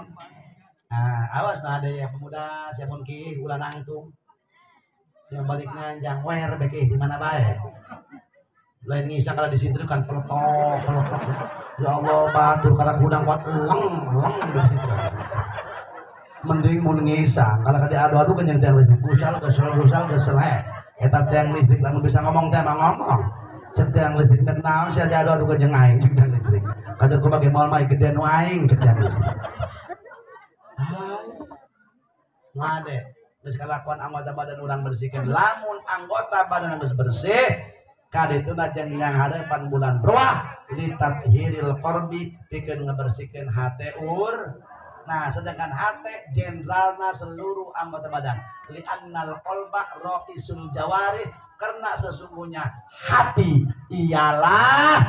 nah awas nah ada yang pemuda siapun ki ulah nangtung yang balik nganjang wer beke di mana bae lain ngisa kalau disintrikan peletok ya Allah batur karena kudang kuat leng di situ mending mun ngisang kalau kada adu-adu kan yang tiang listrik gusal geseleh eta tiang listrik lamun bisa ngomong teh ngomong cek tiang listrik nek naon sia adu-adu kan jeung aing cek tiang listrik kader ku bage moal mah gede nu aing cek tiang listrik ngade geus kalakuan anggota badan urang bersihkeun lamun anggota badan geus bersih kadituna jeung yang hareupan bulan Ruah litathiril qarbi pikeun ngabersihkeun hate nah sedangkan hati jenderalna seluruh anggota badan li'annal qalba ra'isul jawari karena sesungguhnya hati ialah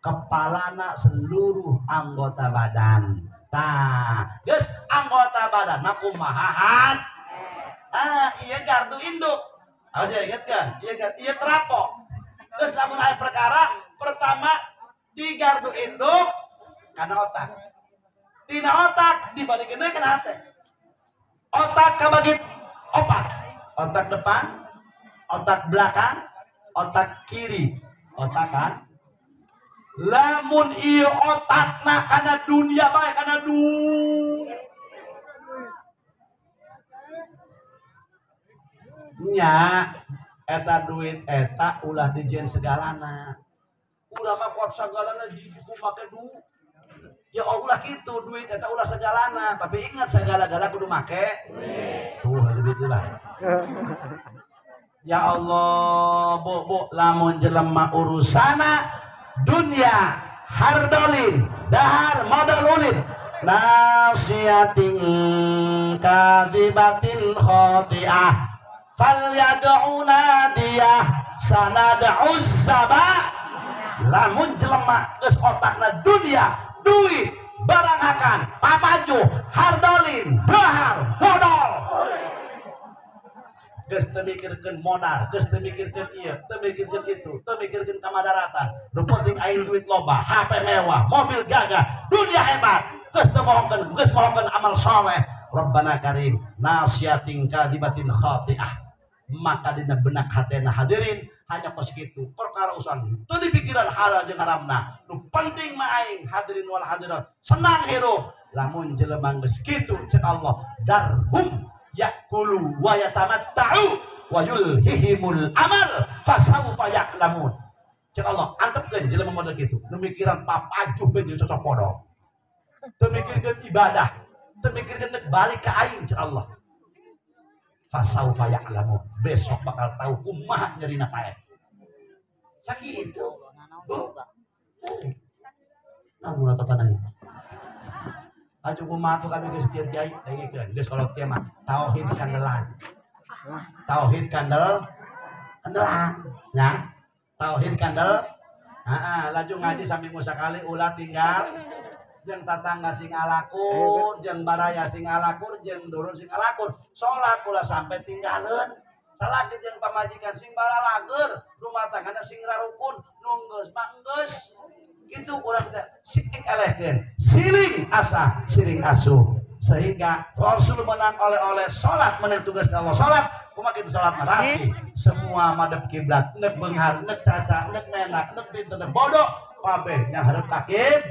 kepalana seluruh anggota badan tah geus anggota badan mah kumaha ieu gardu induk harus ingatkan ieu terapok geus lamun aya perkara pertama di gardu induk kana otak tina otak dibalikin deui kana hate otak kabagi opat otak depan otak belakang otak kiri otak kan lamun ieu otakna kana dunia bae kana nya eta duit eta ulah dijieun segalana urang mah kuat sagalana jiku make duit ya Allah gitu duit eta ulah segalana tapi ingat segala-gala kudu make tuh duit lah ya Allah bu lamun jelema urusana dunia hardolin dahar modal ulin nasiatin kadibatin khati'ah falyad'una diyah sanad'uz sabah lamun jelema geus otakna dunia duit barang akan papaju hardolin dahar modal geus teu mikirkeun modal geus teu mikirkeun ieu teu mikirkeun itu teu mikirkeun kamadaratan nu penting aing duit loba HP mewah mobil gagah dunia hebat geus teu mohokeun amal saleh Rabbana karim nasiatin kadibatin khati'ah maka dina benak hatena hadirin hanya kos kitu perkara urusan teu dipikiran halal jeung haramna nu penting mah aing hadirin wal hadirat senang hirup lamun jelema geus kitu cek Allah darhum yakulu wa yatamatta'u wa yulhihimul amal fasawfa ya'lamun cek Allah antepkeun jelema model kitu nu mikiran papajuh beuneu cocok podong teu mikirkeun ibadah teu mikirkeun nek balik ka aing cek Allah fasaufa ya'lamun besok bakal tahu kumaha nyerina pae sakitu namun tatanan aju kumaha tuh kami geus kieu jai dengikeun geus kolot kieu mah tauhid kandelan nya tauhid kandel. Laju ngaji sambil musakali ulah tinggal jeung tatangga sing alakur, jeung baraya sing alakur, jeung dulur sing alakur. Salat ulah sampai tinggalin. Salaki jeung pamajikan sing baralager, rumah tanggana sing rarukun, nunggeus mah geus. Kitu urang teh siling elehkeun, siling asa, siling asuh. Sehingga Rasul menang oleh salat menang tugas Allah salat, kumaha kitu salat rapi. Semua madep kiblat, neuk beunghar, neuk caca, neuk nenak, neuk pinter, neuk bodoh, kabeh nya hareup ka kiblat.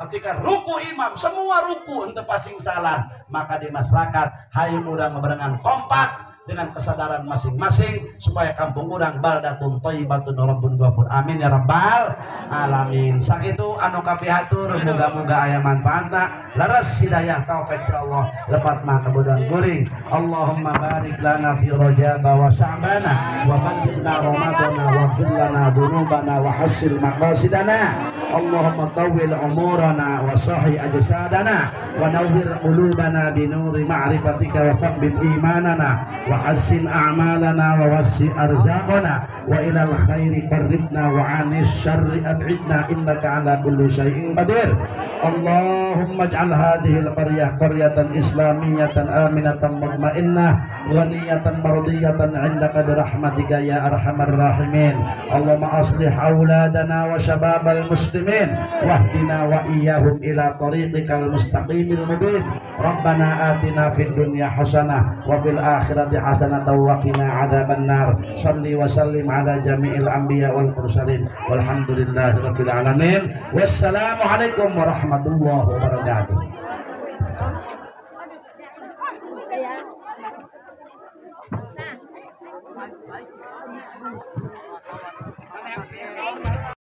Ketika ruku imam semua ruku untuk pasing salat, maka di masyarakat hayang urang bebarengan kompak dengan kesadaran masing-masing supaya kampung urang baldatun thayyibatun rabbun ghafur. Amin ya rabbal alamin. Sakitu anu kapihatur muga-muga aya manfaatna, laras hidayah taufik ti Allah, lepat mah kebudan guring. Allahumma barik lana fi Rajab wa Sya'bana wa ballighna Ramadana wa qil lana dzunubana wa hassil maqasidana. Allahumma tawwil umurana wa sahih ajsadana wa nawwir qulubana bi nuri ma'rifatika wa thabbit imanana wa hassin a'malana wa wassi arzaqana wa ilal khairi qarribna wa 'anis syarri ab'idna innaka 'ala kulli syai'in qadir. Allahumma ij'al hadhihi al-qaryah qaryatan islamiyatan aminatan mutmainnah ghaniyatan mardiyatan 'indaka bi rahmatika ya arhamar rahimin. Allahumma aslih auladana wa syababal muslimin wahdina wa iyyahum ila tariqikal mustaqimil mubin. Rabbana atina fid dunya hasanah wa fil akhirati hasanatan wa qina adzabannar. Shalli wa sallim ala jami'il anbiya wal mursalin walhamdulillahi rabbil alamin. Wassalamu alaikum warahmatullahi wabarakatuh.